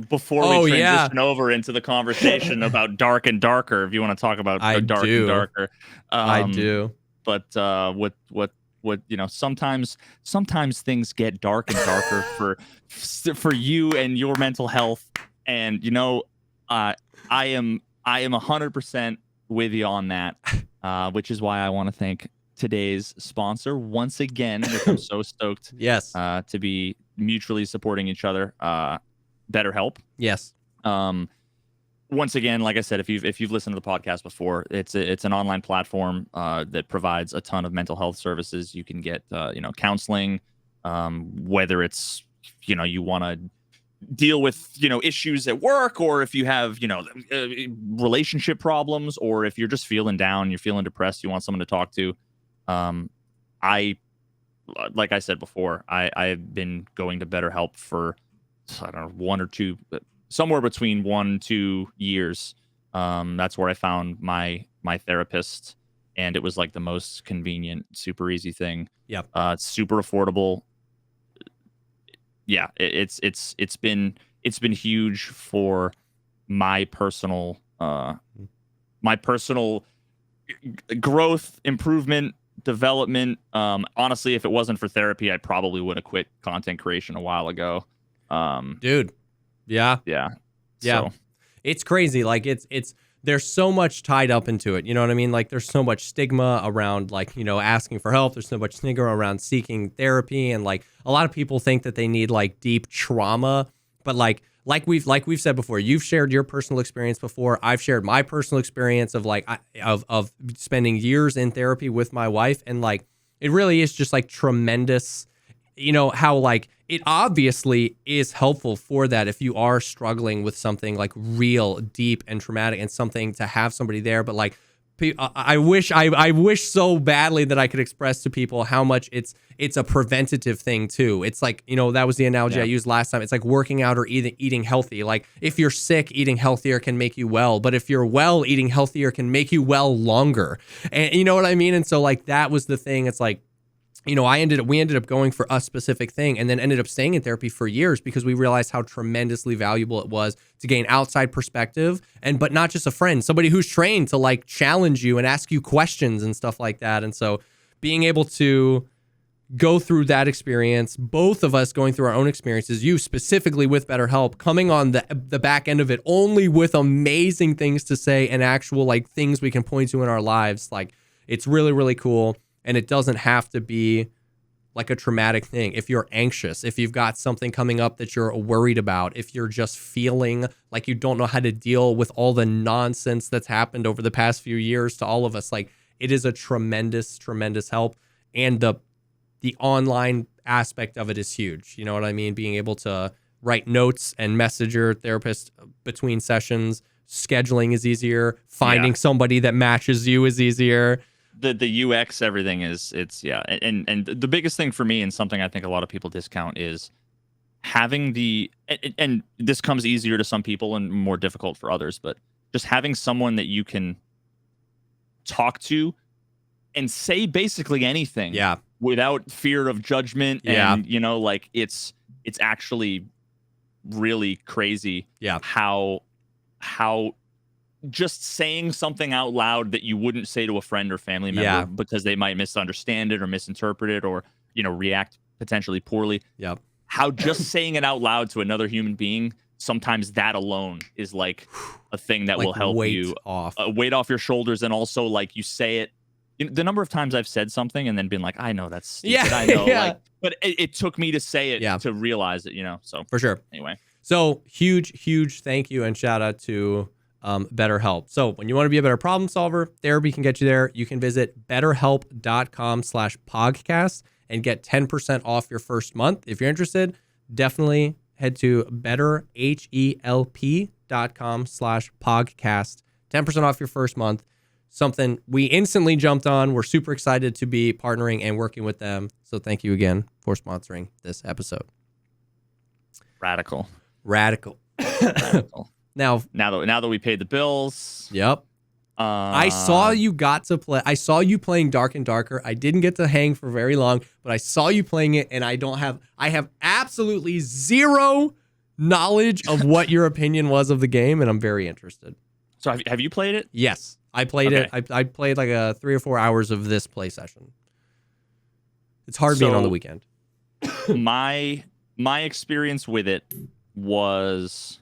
before we transition over into the conversation about Dark and Darker, if you want to talk about Dark and Darker, I do. But what what, sometimes things get dark and darker for you and your mental health. And, I am 100% with you on that, which is why I want to thank today's sponsor once again, which I'm so stoked Yes. To be mutually supporting each other. BetterHelp. Yes. Once again, like I said, if you've listened to the podcast before, it's an online platform that provides a ton of mental health services. You can get counseling, whether it's you want to deal with issues at work, or if you have relationship problems, or if you're just feeling down, you're feeling depressed, you want someone to talk to. Like I said before, I've been going to BetterHelp for, I don't know, 1 or 2, somewhere between 1-2 years. That's where I found my therapist, and it was like the most convenient, super easy thing. Yep. It's super affordable. Yeah, it's been huge for my personal growth, improvement, development. Honestly, if it wasn't for therapy, I probably would have quit content creation a while ago. Dude. Yeah. Yeah. So. It's crazy. Like it's there's so much tied up into it. You know what I mean? Like there's so much stigma around asking for help. There's so much stigma around seeking therapy. And like a lot of people think that they need like deep trauma, but like we've said before, you've shared your personal experience before. I've shared my personal experience of of spending years in therapy with my wife. And like, it really is just like tremendous, how like it obviously is helpful for that if you are struggling with something like real deep and traumatic, and something to have somebody there. But like, I wish so badly that I could express to people how much it's a preventative thing too. It's like, that was the analogy I used last time. It's like working out or eating healthy. Like if you're sick, eating healthier can make you well, but if you're well, eating healthier can make you well longer. And you know what I mean? And so like, that was the thing. It's like, we ended up going for a specific thing, and then ended up staying in therapy for years because we realized how tremendously valuable it was to gain outside perspective, but not just a friend, somebody who's trained to like challenge you and ask you questions and stuff like that. And so being able to go through that experience, both of us going through our own experiences, you specifically with BetterHelp, coming on the back end of it only with amazing things to say and actual like things we can point to in our lives. Like it's really, really cool. And it doesn't have to be like a traumatic thing. If you're anxious, if you've got something coming up that you're worried about, if you're just feeling like you don't know how to deal with all the nonsense that's happened over the past few years to all of us, like it is a tremendous, tremendous help. And the online aspect of it is huge. You know what I mean? Being able to write notes and message your therapist between sessions, scheduling is easier. Finding somebody that matches you is easier. The UX, everything is, and the biggest thing for me, and something I think a lot of people discount, is having and this comes easier to some people and more difficult for others, but just having someone that you can talk to and say basically anything without fear of judgment. And like it's actually really crazy how just saying something out loud that you wouldn't say to a friend or family member because they might misunderstand it or misinterpret it or, react potentially poorly. Yep. How just saying it out loud to another human being, sometimes that alone is like a thing that will help you weight off your shoulders. And also like you say it, the number of times I've said something and then been like, I know that's stupid. I know. Like, but it took me to say it to realize it, so for sure. Anyway. So huge thank you and shout out to BetterHelp. So when you want to be a better problem solver, therapy can get you there. You can visit betterhelp.com/Pogcast and get 10% off your first month. If you're interested, definitely head to betterhelp.com/Pogcast. 10% off your first month. Something we instantly jumped on. We're super excited to be partnering and working with them. So thank you again for sponsoring this episode. Radical. Now that we paid the bills. Yep. I saw you playing Dark and Darker. I didn't get to hang for very long, but I saw you playing it, and I have absolutely zero knowledge of what your opinion was of the game, and I'm very interested. So have you played it? Yes, I played it. I played like 3 or 4 hours of this play session. It's hard being on the So- weekend. my experience with it was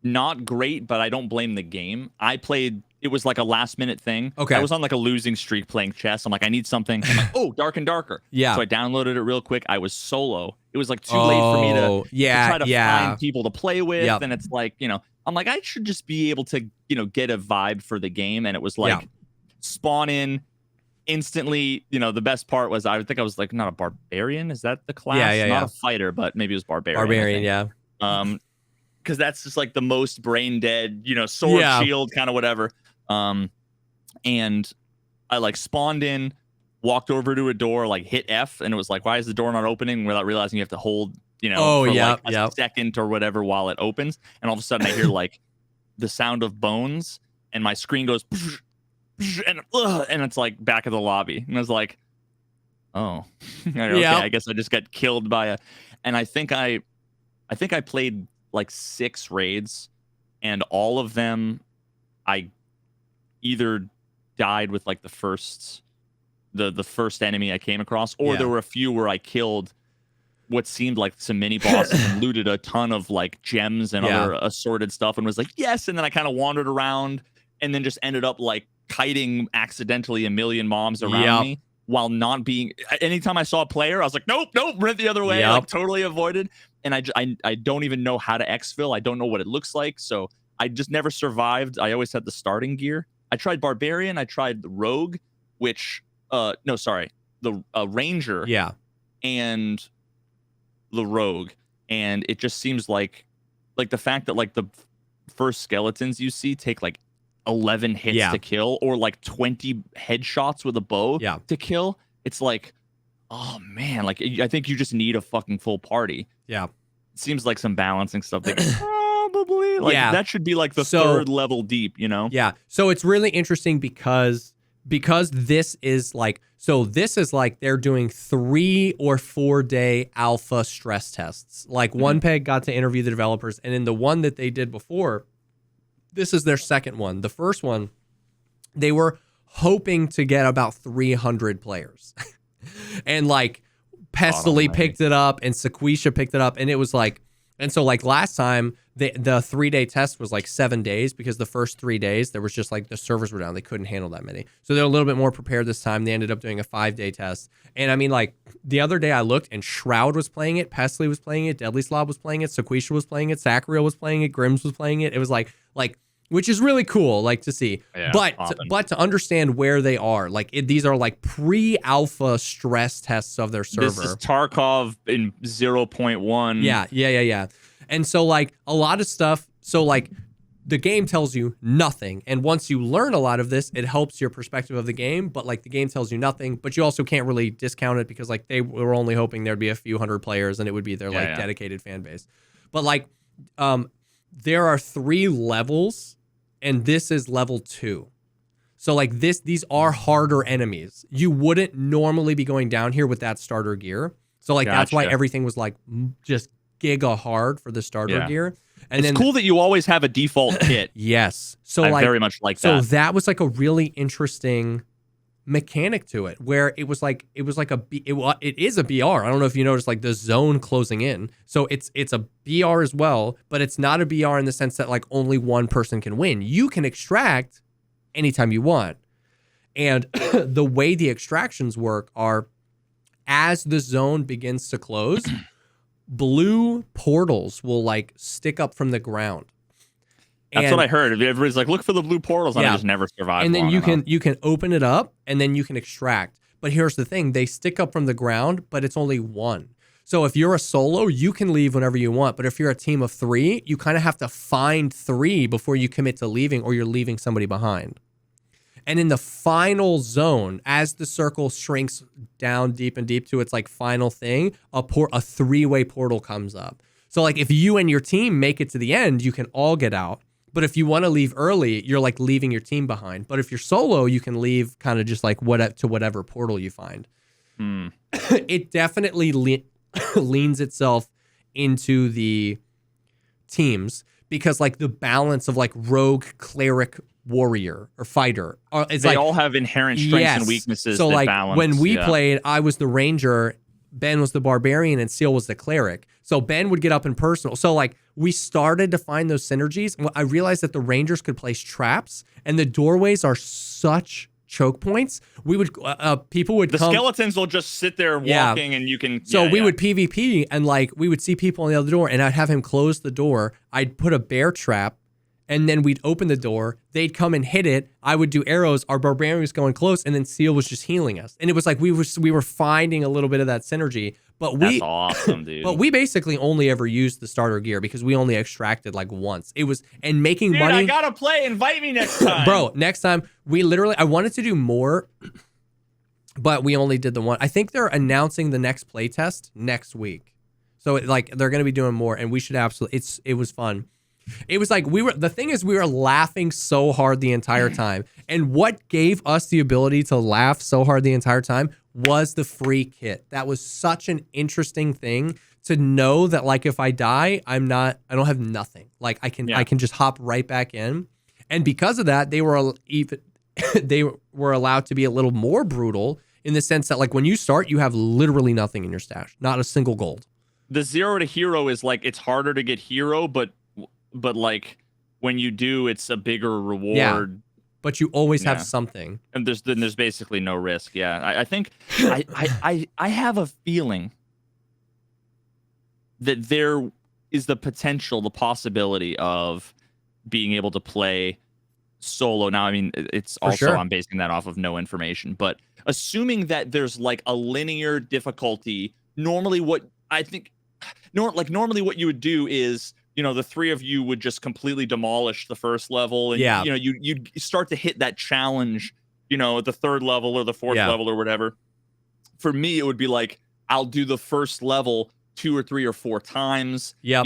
not great, but I don't blame the game. It was like a last minute thing. Okay. I was on like a losing streak playing chess. I'm like, I need something. I'm like, oh, Dark and Darker. Yeah. So I downloaded it real quick. I was solo. It was like too late for me to try to find people to play with. Yep. And it's like, I'm like, I should just be able to, get a vibe for the game. And it was like spawn in instantly. The best part was I think I was like not a barbarian. Is that the class? Not a fighter, but maybe it was barbarian. Barbarian, yeah. Because that's just like the most brain dead, sword, shield, kind of whatever. And I like spawned in, walked over to a door, like hit F, and it was like, why is the door not opening? Without realizing you have to hold, for like a second or whatever while it opens. And all of a sudden I hear like the sound of bones, and my screen goes, and it's like back of the lobby. And I was like, oh, okay, I guess I just got killed by and I think I played like 6 raids, and all of them I either died with like the first enemy I came across, or there were a few where I killed what seemed like some mini bosses and looted a ton of like gems and other assorted stuff, and was like, yes. And then I kind of wandered around and then just ended up like kiting accidentally a million mobs around me while not being. Anytime I saw a player, I was like, nope, went the other way. Like totally avoided. And I don't even know how to exfil. I don't know what it looks like. So I just never survived. I always had the starting gear. I tried Barbarian. I tried the Rogue, the Ranger. Yeah. And the Rogue. And it just seems like the fact that like the first skeletons you see take like 11 hits to kill, or like 20 headshots with a bow to kill. It's like, oh man, like I think you just need a fucking full party. Yeah. It seems like some balancing stuff that probably that should be like the third level deep, Yeah. So it's really interesting because this is like they're doing 3 or 4 day alpha stress tests. Like One Peg got to interview the developers, and in the one that they did before, this is their second one. The first one, they were hoping to get about 300 players. And like Pestily picked it up, and Sequisha picked it up, and it was like, and so like last time the 3-day test was like 7 days, because the first 3 days there was just like the servers were down, they couldn't handle that many, so they're a little bit more prepared this time. They ended up doing a 5-day test, and I mean, like the other day I looked and Shroud was playing it, Pestily was playing it, Deadly Slob was playing it, Sequisha was playing it, Sacriel was playing it, Grims was playing it. It was like which is really cool, like to see. But to understand where they are, like these are like pre-alpha stress tests of their server. This is Tarkov in 0.1. Yeah. And so like a lot of stuff. So like the game tells you nothing, and once you learn a lot of this, it helps your perspective of the game. But like the game tells you nothing, but you also can't really discount it, because like they were only hoping there'd be a few hundred players and it would be their dedicated fan base. But like there are 3 levels. And this is level 2. So like these are harder enemies. You wouldn't normally be going down here with that starter gear. So like that's why everything was like just giga hard for the starter gear. And it's cool that you always have a default kit. Yes. So I very much like that. So that was like a really interesting mechanic to it, where it is a BR. I don't know if you noticed like the zone closing in. So it's a BR as well, but it's not a BR in the sense that like only one person can win. You can extract anytime you want. And the way the extractions work are, as the zone begins to close, blue portals will like stick up from the ground. That's what I heard. Everybody's like, look for the blue portals. And I just never survived. And then you can open it up, and then you can extract. But here's the thing. They stick up from the ground, but it's only 1. So if you're a solo, you can leave whenever you want. But if you're a team of 3, you kind of have to find 3 before you commit to leaving, or you're leaving somebody behind. And in the final zone, as the circle shrinks down deep and deep to its like final thing, a 3-way portal comes up. So like if you and your team make it to the end, you can all get out. But if you want to leave early, you're like leaving your team behind. But if you're solo, you can leave kind of just like to whatever portal you find. It definitely leans itself into the teams, because like the balance of like rogue, cleric, warrior or fighter. Or it's they like all have inherent strengths and weaknesses. So that like balance, when we played, I was the ranger, Ben was the barbarian, and Seal was the cleric. So Ben would get up in personal. So like we started to find those synergies. I realized that the rangers could place traps, and the doorways are such choke points. We would people would the come. Skeletons will just sit there walking, and you can. So we would PvP, and like we would see people on the other door, and I'd have him close the door. I'd put a bear trap, and then we'd open the door. They'd come and hit it. I would do arrows. Our barbarian was going close, and then Seal was just healing us. And it was like we were finding a little bit of that synergy. But that's awesome, dude. But we basically only ever used the starter gear because we only extracted like once. It was and making dude, money. I gotta play. Invite me next time, bro. Next time I wanted to do more, but we only did the one. I think they're announcing the next playtest next week, so they're gonna be doing more, and we should absolutely. It was fun. It was like the thing is we were laughing so hard the entire time. And what gave us the ability to laugh so hard the entire time was the free kit. That was such an interesting thing to know that like if I die, I don't have nothing. Like I can just hop right back in. And because of that, they were allowed to be a little more brutal in the sense that like when you start, you have literally nothing in your stash, not a single gold. The 0 to hero is like it's harder to get hero, but like when you do, it's a bigger reward. Yeah, but you always have something. And there's basically no risk. Yeah, I think I have a feeling that there is the possibility of being able to play solo. Now, I mean, it's also I'm basing that off of no information, but assuming that there's like a linear difficulty, normally what you would do is, the three of you would just completely demolish the first level, and you'd start to hit that challenge, at the third level or the fourth level or whatever. For me, it would be like I'll do the first level 2 or 3 or 4 times. Yeah,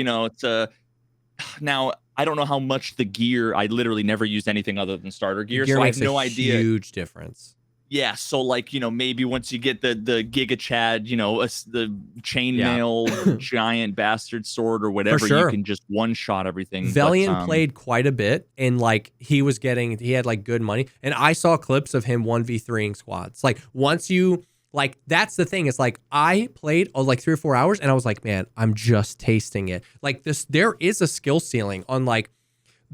now I don't know how much the gear. I literally never used anything other than starter gear, so I have no idea. Huge difference. Yeah, so like maybe once you get the Giga Chad, the chainmail giant bastard sword or whatever, you can just one shot everything. Valiant played quite a bit, and like he had like good money, and I saw clips of him 1v3ing squads. Like once you like, that's the thing. It's like I played like 3 or 4 hours, and I was like, man, I'm just tasting it. Like there is a skill ceiling on like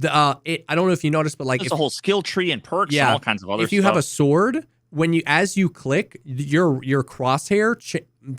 I don't know if you noticed, but like there's a whole skill tree and perks and all kinds of other stuff. If you have a sword, as you click, your crosshair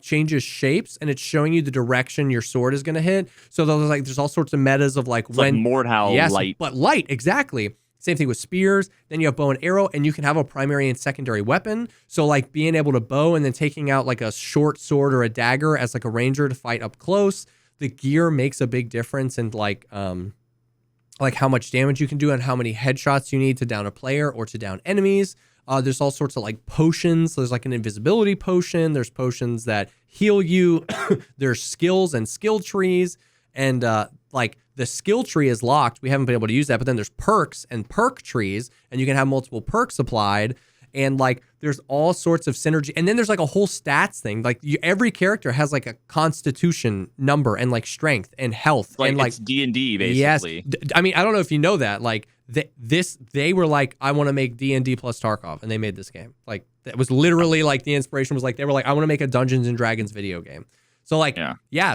changes shapes, and it's showing you the direction your sword is going to hit. So there's all sorts of metas of like it's when like Mordhau light, but light exactly. Same thing with spears. Then you have bow and arrow, and you can have a primary and secondary weapon. So like being able to bow and then taking out like a short sword or a dagger as like a ranger to fight up close. The gear makes a big difference in like how much damage you can do and how many headshots you need to down a player or to down enemies. There's all sorts of like potions. There's like an invisibility potion. There's potions that heal you. There's skills and skill trees. And like the skill tree is locked. We haven't been able to use that. But then there's perks and perk trees. And you can have multiple perks applied. And like there's all sorts of synergy. And then there's like a whole stats thing. Like every character has like a constitution number and like strength and health. And like it's D&D basically. Yes. I mean, I don't know if you know that. Like they were like, I want to make D&D plus Tarkov, and they made this game. Like that was literally like the inspiration was like they were like, I want to make a Dungeons and Dragons video game. So like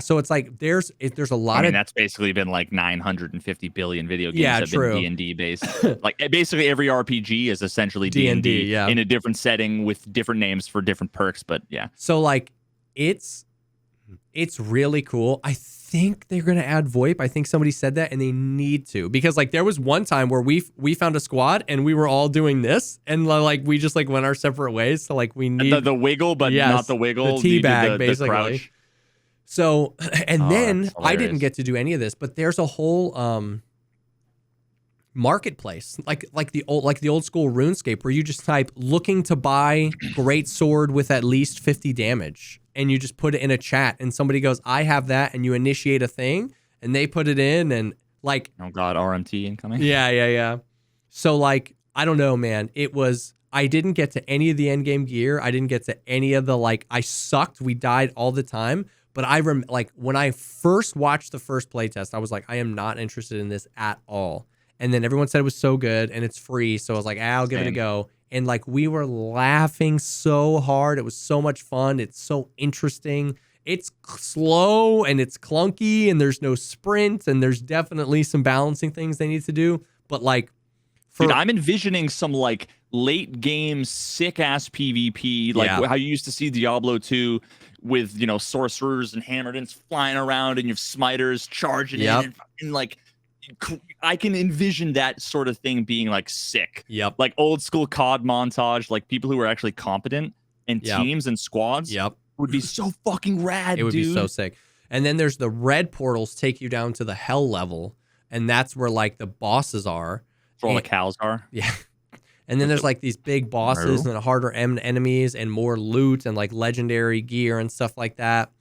so it's like there's a lot of that's basically been like 950 billion video games have been D&D based. Like basically every RPG is essentially D&D in a different setting with different names for different perks, but So like it's really cool. I think they're going to add VoIP. I think somebody said that, and they need to, because like there was one time where we found a squad and we were all doing this, and like we just like went our separate ways. So like we need the wiggle, but not the wiggle. The teabag, basically. The crouch. So, and then I didn't get to do any of this, but there's a whole marketplace, like the old school RuneScape, where you just type "looking to buy great sword with at least 50 damage," and you just put it in a chat, and somebody goes, "I have that," and you initiate a thing, and they put it in, and like, oh god, RMT incoming. Yeah. So like, I don't know, man. I didn't get to any of the end game gear. I didn't get to any of the I sucked. We died all the time. But like when I first watched the first playtest, I was like, I am not interested in this at all. And then everyone said it was so good and it's free. So I was like, I'll give it a go. And like we were laughing so hard. It was so much fun. It's so interesting. It's slow and it's clunky and there's no sprint and there's definitely some balancing things they need to do. But like, dude, I'm envisioning some like late game sick ass PvP, like how you used to see Diablo 2 with, you know, sorcerers and hammertons flying around and you have smiters charging in and like I can envision that sort of thing being like sick. Like old school COD montage, like people who are actually competent and teams and squads would be so fucking rad. It would be so sick. And then there's the red portals take you down to the hell level, and that's where like the bosses are. Where all the cows are. Yeah. And then there's like these big bosses and harder enemies and more loot and like legendary gear and stuff like that.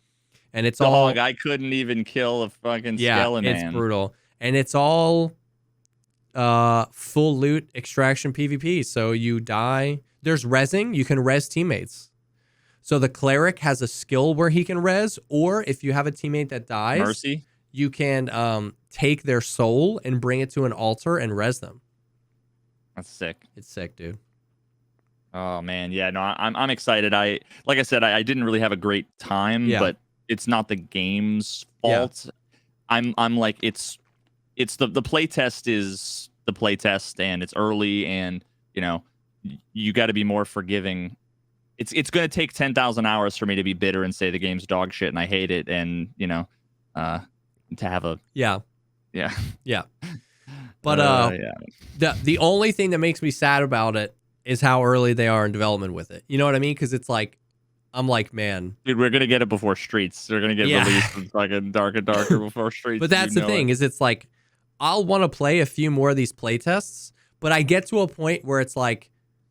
And it's all I couldn't even kill a fucking skeleton. It's brutal. And it's all full loot extraction PvP. So you die. There's rezzing. You can res teammates. So the cleric has a skill where he can res, or if you have a teammate that dies, Mercy, you can take their soul and bring it to an altar and res them. That's sick. It's sick, dude. Oh man, yeah, no, I'm excited. Like I said, I didn't really have a great time, but it's not the game's fault. I'm like it's the playtest is the playtest, and it's early, and you know you got to be more forgiving. It's going to take 10,000 hours for me to be bitter and say the game's dog shit and I hate it, and you know, to have a yeah. But the only thing that makes me sad about it is how early they are in development with it. You know what I mean? Because it's like, I'm like, man, dude, we're gonna get it before Streets. They're gonna get released with fucking darker before Streets. But that's the thing is, it's like, I'll want to play a few more of these playtests, but I get to a point where it's like,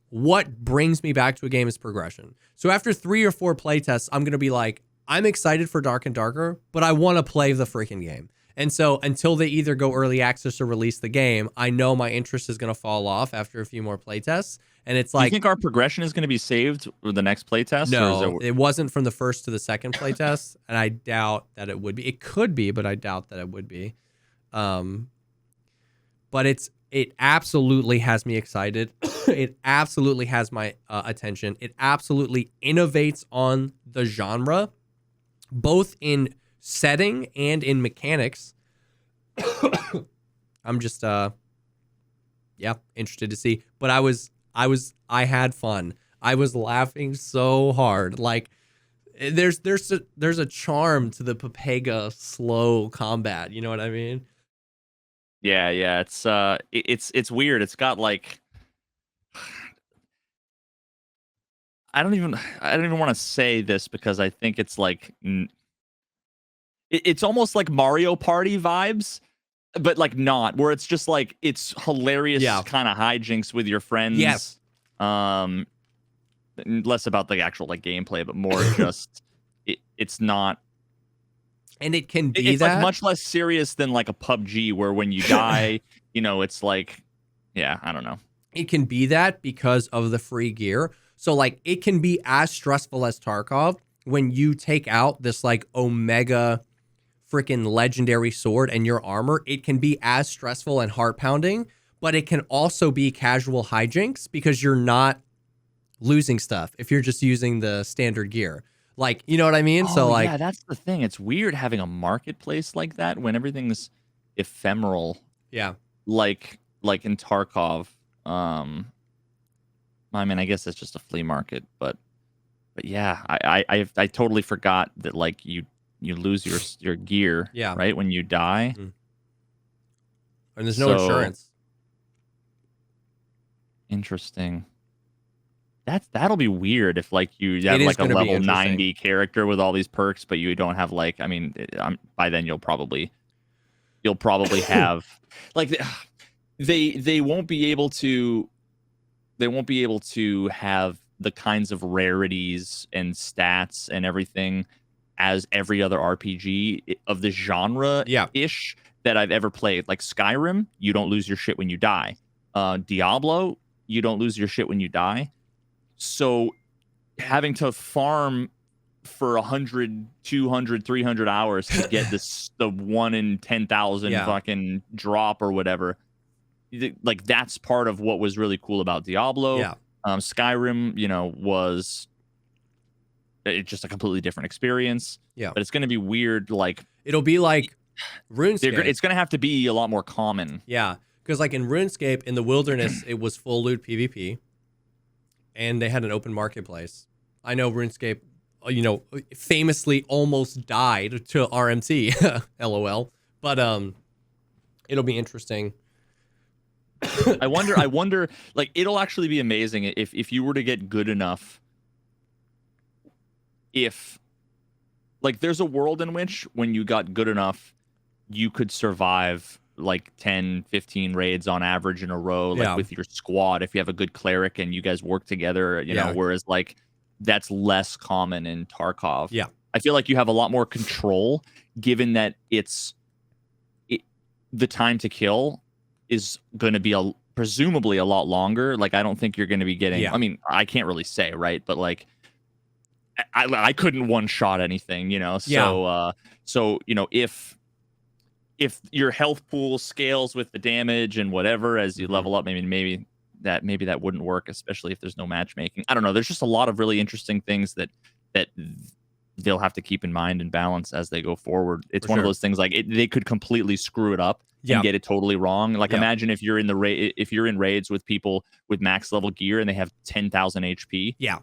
what brings me back to a game is progression. So after 3 or 4 playtests, I'm gonna be like, I'm excited for Dark and Darker, but I want to play the freaking game. And so until they either go early access or release the game, I know my interest is going to fall off after a few more playtests. And it's like, you think our progression is going to be saved for the next playtest? No, it wasn't from the first to the second playtest, and I doubt that it would be. It could be, but I doubt that it would be. But it absolutely has me excited. It absolutely has my attention. It absolutely innovates on the genre, both in setting and in mechanics. I'm just interested to see. But I had fun. I was laughing so hard. Like there's a charm to the Papega slow combat, you know what I mean? Yeah, it's weird. It's got like I don't even want to say this because I think it's like it's almost like Mario Party vibes, but like not, where it's just like it's hilarious kind of hijinks with your friends. Yes. Less about the actual like gameplay, but more just it's not. And it can be it's like much less serious than like a PUBG, where when you die, you know, it's like, I don't know. It can be that because of the free gear. So like it can be as stressful as Tarkov when you take out this like Omega freaking legendary sword and your armor. It can be as stressful and heart pounding, but it can also be casual hijinks because you're not losing stuff if you're just using the standard gear. Like, you know what I mean? Oh, so like, yeah, that's the thing. It's weird having a marketplace like that when everything's ephemeral. Yeah. Like in Tarkov. I mean, I guess it's just a flea market, but yeah, I totally forgot that like you lose your gear, right, when you die. Mm. And there's no insurance. Interesting. That'll be weird if like you have like a level 90 character with all these perks, but you don't have like, I mean, by then you'll probably have like they won't be able to have the kinds of rarities and stats and everything as every other RPG of the genre ish that I've ever played. Like Skyrim, you don't lose your shit when you die. Diablo, you don't lose your shit when you die. So having to farm for 100, 200, 300 hours to get the 1 in 10,000 fucking drop or whatever, like that's part of what was really cool about Diablo. Yeah. Skyrim, was it's just a completely different experience. Yeah. But it's going to be weird. Like it'll be like RuneScape. It's going to have to be a lot more common. Yeah. Because like in RuneScape, in the wilderness, it was full loot PvP. And they had an open marketplace. I know RuneScape, famously almost died to RMT. LOL. But it'll be interesting. I wonder, like, it'll actually be amazing if you were to get good enough. If, like, there's a world in which when you got good enough, you could survive like 10, 15 raids on average in a row, like with your squad, if you have a good cleric and you guys work together, whereas like that's less common in Tarkov. Yeah. I feel like you have a lot more control given that the time to kill is going to be presumably a lot longer. Like, I don't think you're going to be getting, I mean, I can't really say, right? But like, I couldn't one shot anything, so, if your health pool scales with the damage and whatever as you level up, maybe that wouldn't work, especially if there's no matchmaking. I don't know. There's just a lot of really interesting things that they'll have to keep in mind and balance as they go forward. It's one of those things like they could completely screw it up and get it totally wrong. Like imagine if you're in if you're in raids with people with max level gear and they have 10,000 HP. Yeah.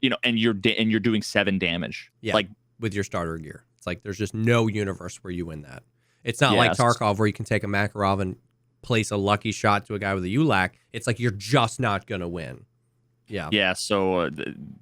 And you're doing 7 damage. Yeah. Like with your starter gear. It's like there's just no universe where you win that. It's not like Tarkov where you can take a Makarov and place a lucky shot to a guy with a ULAC. It's like you're just not going to win. Yeah. Yeah, so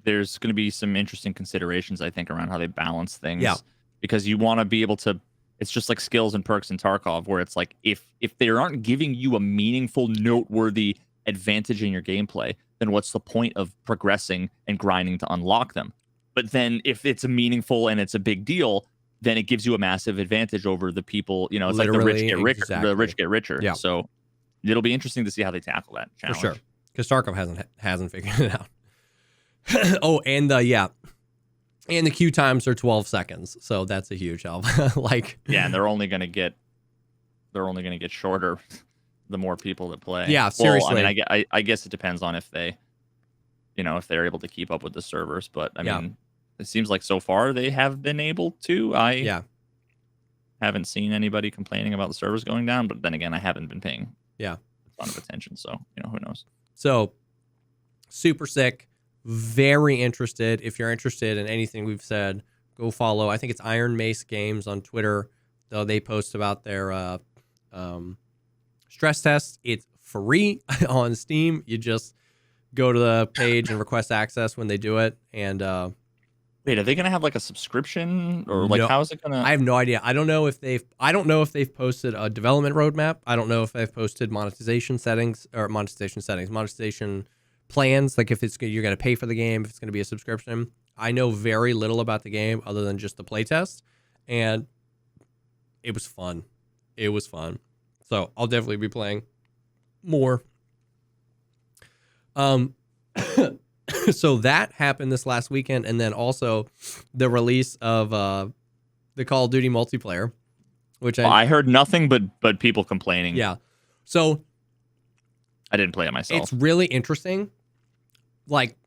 there's going to be some interesting considerations, I think, around how they balance things. Yeah. Because you want to be able to... It's just like skills and perks in Tarkov, where it's like, if they aren't giving you a meaningful, noteworthy advantage in your gameplay, then what's the point of progressing and grinding to unlock them? But then if it's a meaningful and it's a big deal... then it gives you a massive advantage over the people. It's like the rich get richer. The rich get richer. Yeah. So it'll be interesting to see how they tackle that challenge. For sure, because Tarkov hasn't figured it out. Oh, and and the queue times are 12 seconds, so that's a huge help. And they're only gonna get shorter the more people that play. Yeah, seriously. Well, I mean, I guess it depends on if they, if they're able to keep up with the servers, but I mean. It seems like so far they have been able to. I haven't seen anybody complaining about the servers going down, but then again, I haven't been paying a ton of attention, so who knows. So super sick, very interested. If you're interested in anything we've said, go follow. I think it's Iron Mace Games on Twitter. Though they post about their stress test. It's free on Steam. You just go to the page and request access when they do it, and wait, are they going to have like a subscription or like how is it going to? I have no idea. I don't know if they've posted a development roadmap. I don't know if they've posted monetization plans. Like if you're going to pay for the game, if it's going to be a subscription. I know very little about the game other than just the playtest, and it was fun. So I'll definitely be playing more. So that happened this last weekend, and then also the release of the Call of Duty multiplayer, which I heard nothing but people complaining. Yeah, so I didn't play it myself. It's really interesting. Like,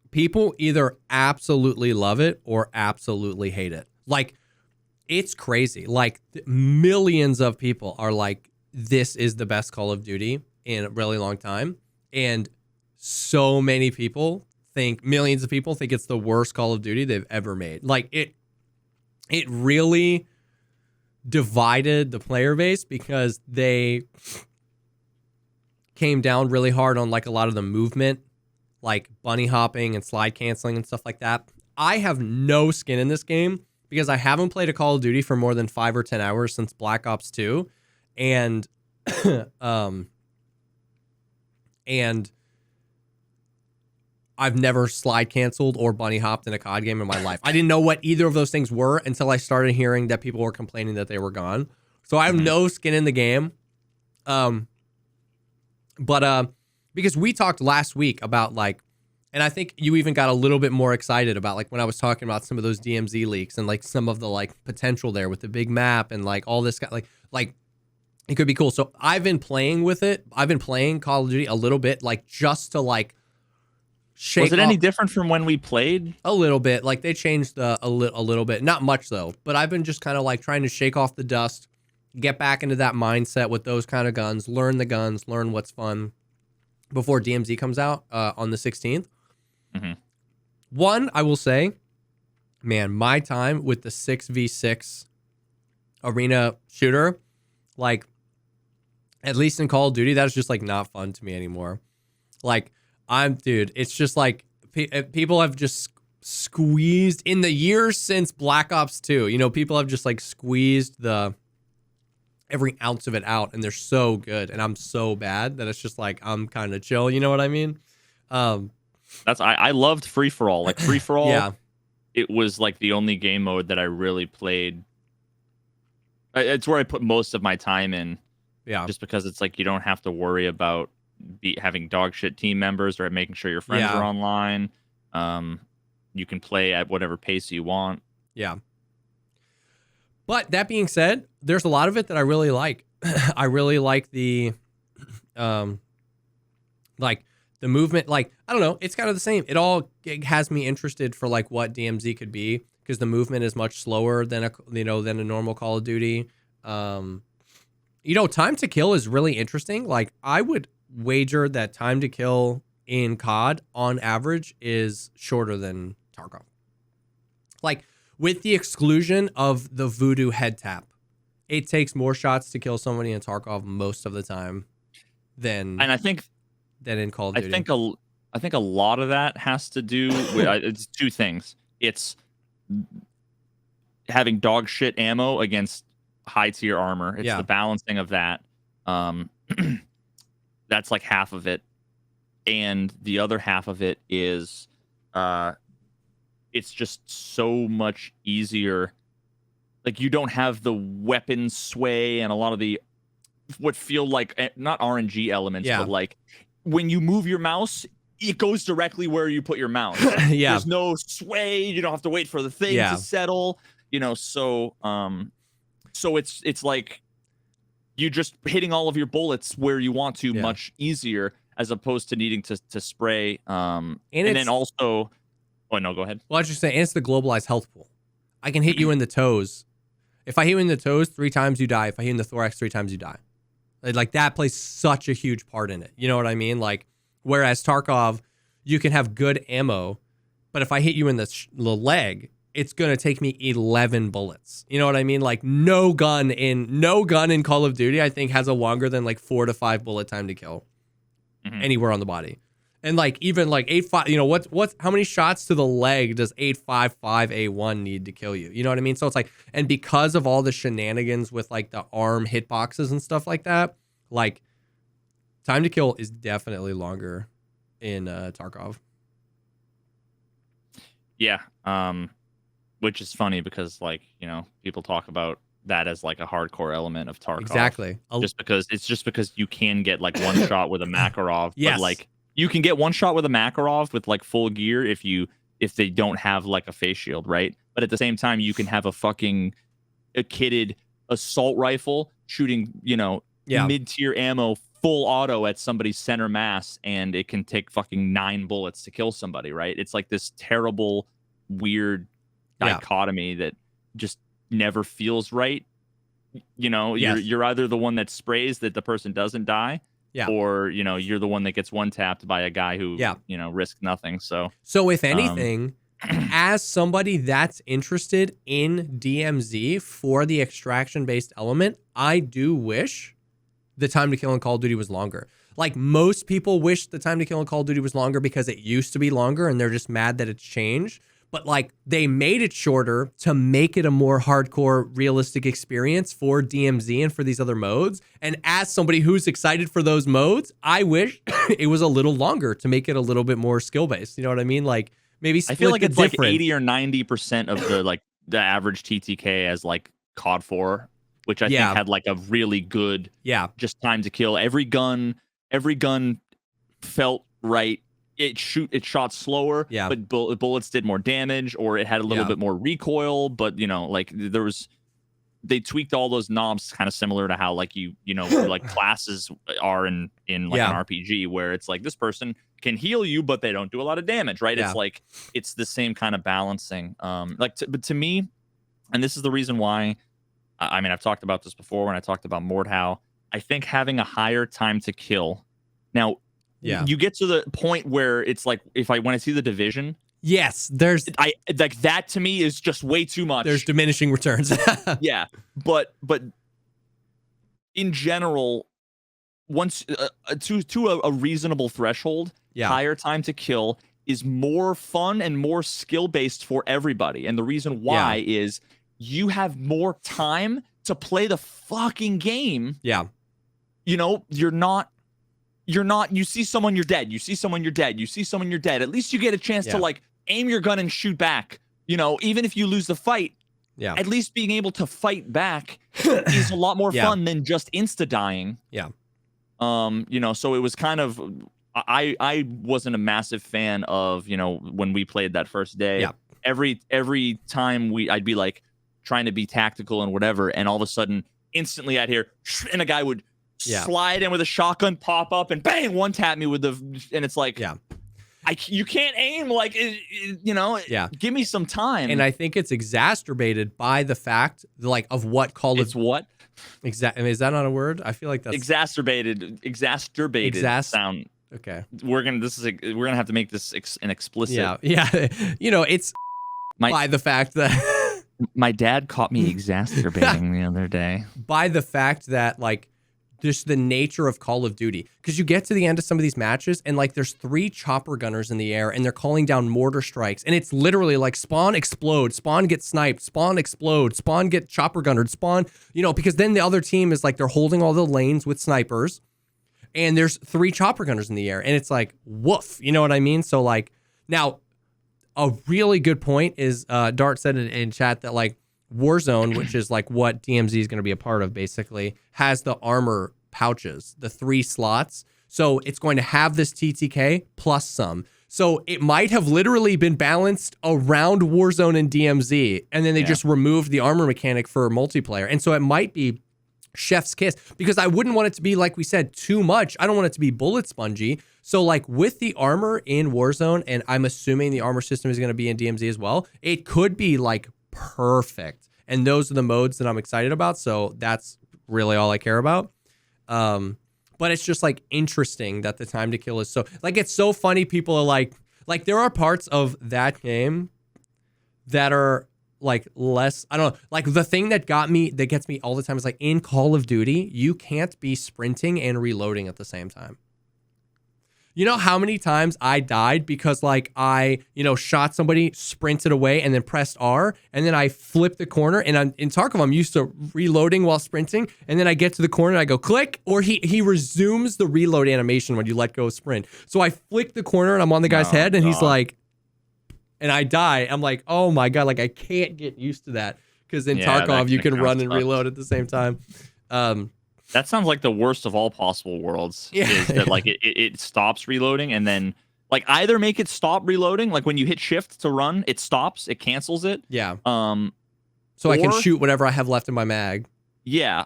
people either absolutely love it or absolutely hate it. Like, it's crazy. Like, millions of people are like, "This is the best Call of Duty in a really long time," and so many people millions of people think it's the worst Call of Duty they've ever made. Like it really divided the player base because they came down really hard on like a lot of the movement, like bunny hopping and slide canceling and stuff like that. I have no skin in this game because I haven't played a Call of Duty for more than 5 or 10 hours since Black Ops 2. And I've never slide canceled or bunny hopped in a COD game in my life. I didn't know what either of those things were until I started hearing that people were complaining that they were gone. So I have no skin in the game. But because we talked last week about like, and I think you even got a little bit more excited about like when I was talking about some of those DMZ leaks and like some of the like potential there with the big map and like all this like it could be cool. So I've been playing with it. I've been playing Call of Duty a little bit, like just to like shake. Was it any different from when we played? A little bit. Like they changed a little bit, not much though. But I've been just kind of like trying to shake off the dust, get back into that mindset with those kind of guns, learn the guns, learn what's fun before DMZ comes out on the 16th. Mm-hmm. One, I will say, man, my time with the 6v6 arena shooter, like at least in Call of Duty, that's just like not fun to me anymore. Like dude, it's just like people have just squeezed in the years since Black Ops 2. You know, people have just like squeezed every ounce of it out, and they're so good, and I'm so bad that it's just like I'm kind of chill. You know what I mean? I loved free for all. Like free for all, yeah. It was like the only game mode that I really played. It's where I put most of my time in. Yeah. Just because it's like you don't have to worry about having dog shit team members or making sure your friends are online. You can play at whatever pace you want. Yeah. But that being said, there's a lot of it that I really like. I really like the the movement. Like, I don't know, it's kind of the same. It has me interested for like what DMZ could be, because the movement is much slower than a normal Call of Duty. Time to kill is really interesting. Like, I would wager that time to kill in COD on average is shorter than Tarkov. Like, with the exclusion of the voodoo head tap, it takes more shots to kill somebody in Tarkov most of the time than in Call of Duty. I think a lot of that has to do with it's two things. It's having dog shit ammo against high tier armor. It's the balancing of that. That's like half of it, and the other half of it is it's just so much easier. Like, you don't have the weapon sway and a lot of the what feel like not RNG elements, but like when you move your mouse, it goes directly where you put your mouse. There's no sway. You don't have to wait for the thing to settle. So it's like you just hitting all of your bullets where you want to much easier, as opposed to needing to spray. And then also, oh no, go ahead. Well, I was just saying, it's the globalized health pool. I can hit you in the toes. If I hit you in the toes 3 times, you die. If I hit you in the thorax 3 times, you die. Like, that plays such a huge part in it. You know what I mean? Like, whereas Tarkov, you can have good ammo, but if I hit you in the leg, it's going to take me 11 bullets. You know what I mean? Like, no gun in Call of Duty, I think, has a longer than like 4 to 5 bullet time to kill anywhere on the body. And like, even like 8.5, how many shots to the leg does 8.55A1 need to kill you? You know what I mean? So it's like, and because of all the shenanigans with like the arm hitboxes and stuff like that, like, time to kill is definitely longer in Tarkov. Yeah. Which is funny because, like, people talk about that as like a hardcore element of Tarkov. Exactly. Just because you can get like one shot with a Makarov. But like, you can get one shot with a Makarov with like full gear if they don't have like a face shield, right? But at the same time, you can have a kitted assault rifle shooting, mid-tier ammo full auto at somebody's center mass, and it can take fucking 9 bullets to kill somebody, right? It's like this terrible, weird dichotomy that just never feels right. You're either the one that sprays that the person doesn't die, or you're the one that gets one tapped by a guy who risked nothing. So if anything, as somebody that's interested in DMZ for the extraction based element, I do wish the time to kill in Call of Duty was longer. Like, most people wish the time to kill in Call of Duty was longer because it used to be longer and they're just mad that it's changed. But like, they made it shorter to make it a more hardcore, realistic experience for DMZ and for these other modes. And as somebody who's excited for those modes, I wish it was a little longer to make it a little bit more skill based. You know what I mean? Like, maybe split I feel like the it's difference. Like 80 or 90% of the average TTK as like COD 4, which I think had like a really good just time to kill. Every gun felt right. It shot slower, but bullets did more damage, or it had a little bit more recoil. But like, there was they tweaked all those knobs kind of similar to how like you know like classes are in like an RPG, where it's like this person can heal you but they don't do a lot of damage, right? It's like it's the same kind of balancing. But to me, and this is the reason why, I mean, I've talked about this before when I talked about Mordhau. I think having a higher time to kill. Now, you get to the point where it's like when I see the Division. Yes, there's like that to me is just way too much. There's diminishing returns. Yeah, but in general, once to a reasonable threshold, higher time to kill is more fun and more skill based for everybody. And the reason why is you have more time to play the fucking game. Yeah, you know, you're not. You see someone, you're dead. You see someone, you're dead. You see someone, you're dead. At least you get a chance to like aim your gun and shoot back. You know, even if you lose the fight, at least being able to fight back is a lot more fun than just insta dying. Yeah. You know, so it was kind of, I wasn't a massive fan of, you know, when we played that first day. Yeah. Every time I'd be like trying to be tactical and whatever, and all of a sudden, instantly I'd hear, and a guy would slide in with a shotgun, pop up, and bang, one tap me with the, and it's like, you can't aim, like, you know, give me some time. And I think it's exacerbated by the fact, like, of what Call of... what? Exactly. Is that not a word? I feel like that's... Exacerbated sound. Okay. We're gonna have to make this an explicit. Yeah. You know, it's by the fact that... My dad caught me exacerbating the other day. By the fact that, like, just the nature of Call of Duty, because you get to the end of some of these matches and like there's 3 chopper gunners in the air and they're calling down mortar strikes, and it's literally like spawn explode, spawn get sniped, spawn explode, spawn get chopper gunnered, spawn, you know, because then the other team is like they're holding all the lanes with snipers and there's 3 chopper gunners in the air and it's like woof, you know what I mean? So like, now a really good point is Dart said it in chat that like Warzone, which is like what DMZ is going to be a part of, basically has the armor pouches, the 3 slots. So it's going to have this TTK plus some. So it might have literally been balanced around Warzone and DMZ, and then they just removed the armor mechanic for multiplayer. And so it might be chef's kiss, because I wouldn't want it to be, like we said, too much. I don't want it to be bullet spongy. So like with the armor in Warzone, and I'm assuming the armor system is going to be in DMZ as well, it could be like perfect. And those are the modes that I'm excited about. So that's really all I care about. But it's just like interesting that the time to kill is so, like, it's so funny. People are like there are parts of that game that are like less, I don't know, like the thing that gets me all the time is like in Call of Duty, you can't be sprinting and reloading at the same time. You know how many times I died because like I, shot somebody, sprinted away, and then pressed R, and then I flipped the corner, and in Tarkov, I'm used to reloading while sprinting, and then I get to the corner and I go click, or he resumes the reload animation when you let go of sprint. So I flick the corner and I'm on the guy's head, and he's like, and I die. I'm like, oh my God, like I can't get used to that, because in Tarkov you can run and reload at the same time. That sounds like the worst of all possible worlds. Yeah. Is that like it stops reloading, and then like either make it stop reloading, like when you hit shift to run, it stops, it cancels it. Yeah. So I can shoot whatever I have left in my mag. Yeah.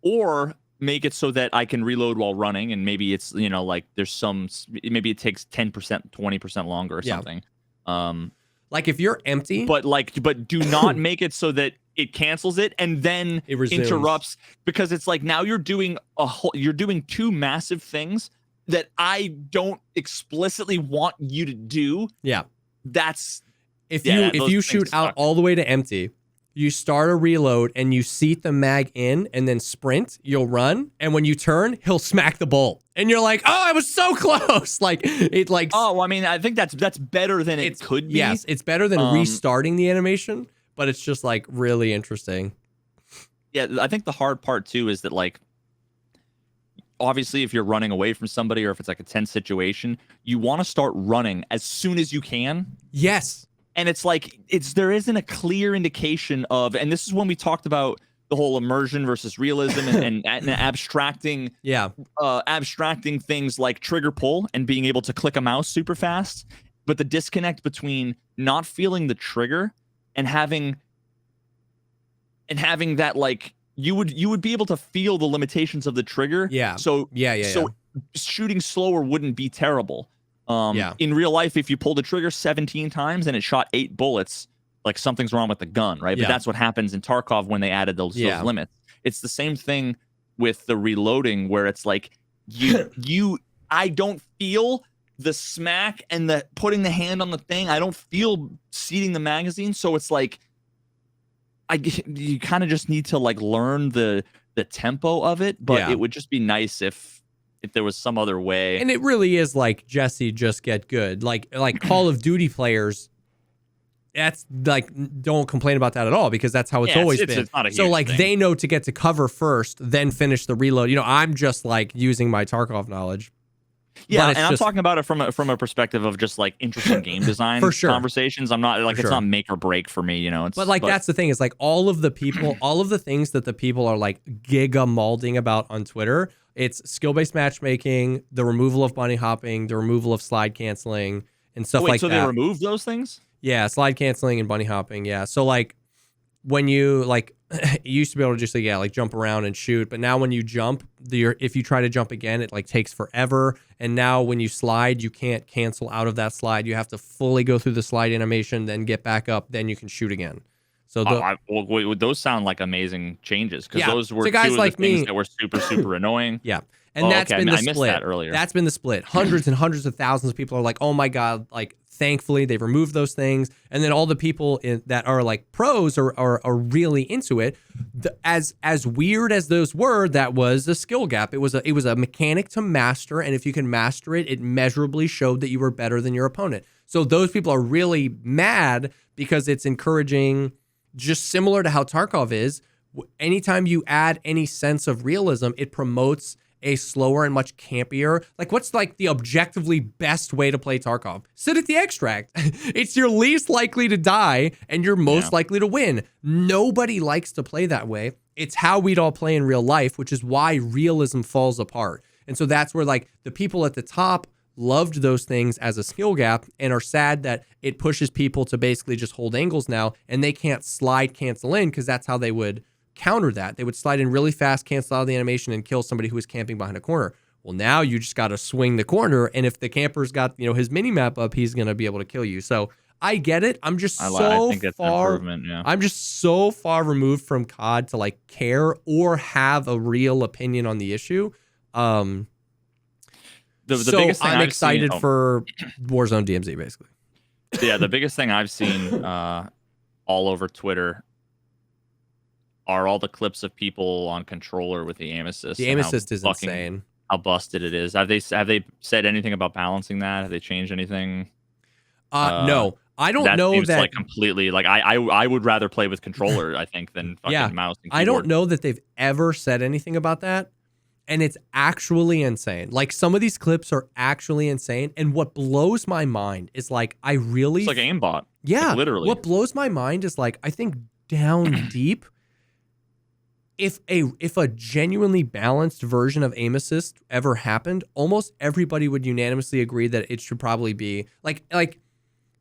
Or make it so that I can reload while running, and maybe it's, like there's maybe it takes 10%, 20% longer or something. Like if you're empty, but do not make it so that it cancels it and then it interrupts, because it's like now you're doing two massive things that I don't explicitly want you to do. Yeah. That's if you shoot out all the way to empty, you start a reload and you seat the mag in and then sprint, you'll run, and when you turn, he'll smack the bolt. And you're like, oh, I was so close. Oh, I mean, I think that's better than it could be. Yes, it's better than restarting the animation, but it's just like really interesting. Yeah, I think the hard part too is that, like, obviously if you're running away from somebody or if it's like a tense situation, you want to start running as soon as you can. Yes. And it's like there isn't a clear indication of, and this is when we talked about the whole immersion versus realism and abstracting things like trigger pull and being able to click a mouse super fast, but the disconnect between not feeling the trigger and having and having that, like, you would be able to feel the limitations of the trigger. Yeah. So Yeah. shooting slower wouldn't be terrible. Yeah. In real life, if you pull the trigger 17 times and it shot 8 bullets, like, something's wrong with the gun, right? Yeah. But that's what happens in Tarkov when they added those limits. It's the same thing with the reloading, where it's like I don't feel the smack and the putting the hand on the thing. I don't feel seating the magazine, so it's like you kind of just need to, like, learn the tempo of it. But it would just be nice if there was some other way. And it really is like, Jesse, just get good. Like Call of Duty players, that's like, don't complain about that at all, because that's how it's always been. It's not a so huge like thing. They know to get to cover first, then finish the reload. You know, I'm just like using my Tarkov knowledge. Yeah, and I'm talking about it from a perspective of just, like, interesting game design for sure. conversations. I'm not like, it's not make or break for me, you know. But that's the thing, is like, all of the things that the people are like giga malding about on Twitter. It's skill-based matchmaking, the removal of bunny hopping, the removal of slide canceling, and stuff like that. So they removed those things? Yeah, slide canceling and bunny hopping. Yeah, so like when you like, you used to be able to just like jump around and shoot, but now when you jump, if you try to jump again, it like takes forever. And now when you slide, you can't cancel out of that slide. You have to fully go through the slide animation, then get back up, then you can shoot again. So those sound like amazing changes, because those were guys two of like the things me that were super annoying. Yeah. And that's been the split. I missed that earlier. That's been the split. Hundreds and hundreds of thousands of people are like, oh my God, like, thankfully they've removed those things. And then all the people that are like pros are really into it. As weird as those were, that was a skill gap. It was a mechanic to master. And if you can master it, it measurably showed that you were better than your opponent. So those people are really mad because it's encouraging, just similar to how Tarkov is. Anytime you add any sense of realism, it promotes a slower and much campier. Like, what's like the objectively best way to play Tarkov? Sit at the extract. It's your least likely to die and you're most likely to win. Nobody likes to play that way. It's how we'd all play in real life, which is why realism falls apart. And so that's where like the people at the top loved those things as a skill gap and are sad that it pushes people to basically just hold angles now, and they can't slide cancel in, because that's how they would counter that. They would slide in really fast, cancel out of the animation, and kill somebody who was camping behind a corner. Well, now you just got to swing the corner, and if the camper's got, you know, his mini map up, he's going to be able to kill you. So I get it. I'm just I'm just so far removed from COD to like care or have a real opinion on the issue. The biggest thing I'm excited for Warzone DMZ, basically. Yeah, the biggest thing I've seen all over Twitter are all the clips of people on controller with the aim assist. The aim assist is insane. How busted it is. Have they said anything about balancing that? Have they changed anything? No, I don't know seems that. Like completely. Like I would rather play with controller, I think, than fucking mouse and keyboard. I don't know that they've ever said anything about that, and it's actually insane. Like, some of these clips are actually insane, and what blows my mind is like it's like aimbot. Yeah, like, literally. What blows my mind is like, I think down deep, if a genuinely balanced version of aim assist ever happened, almost everybody would unanimously agree that it should probably be like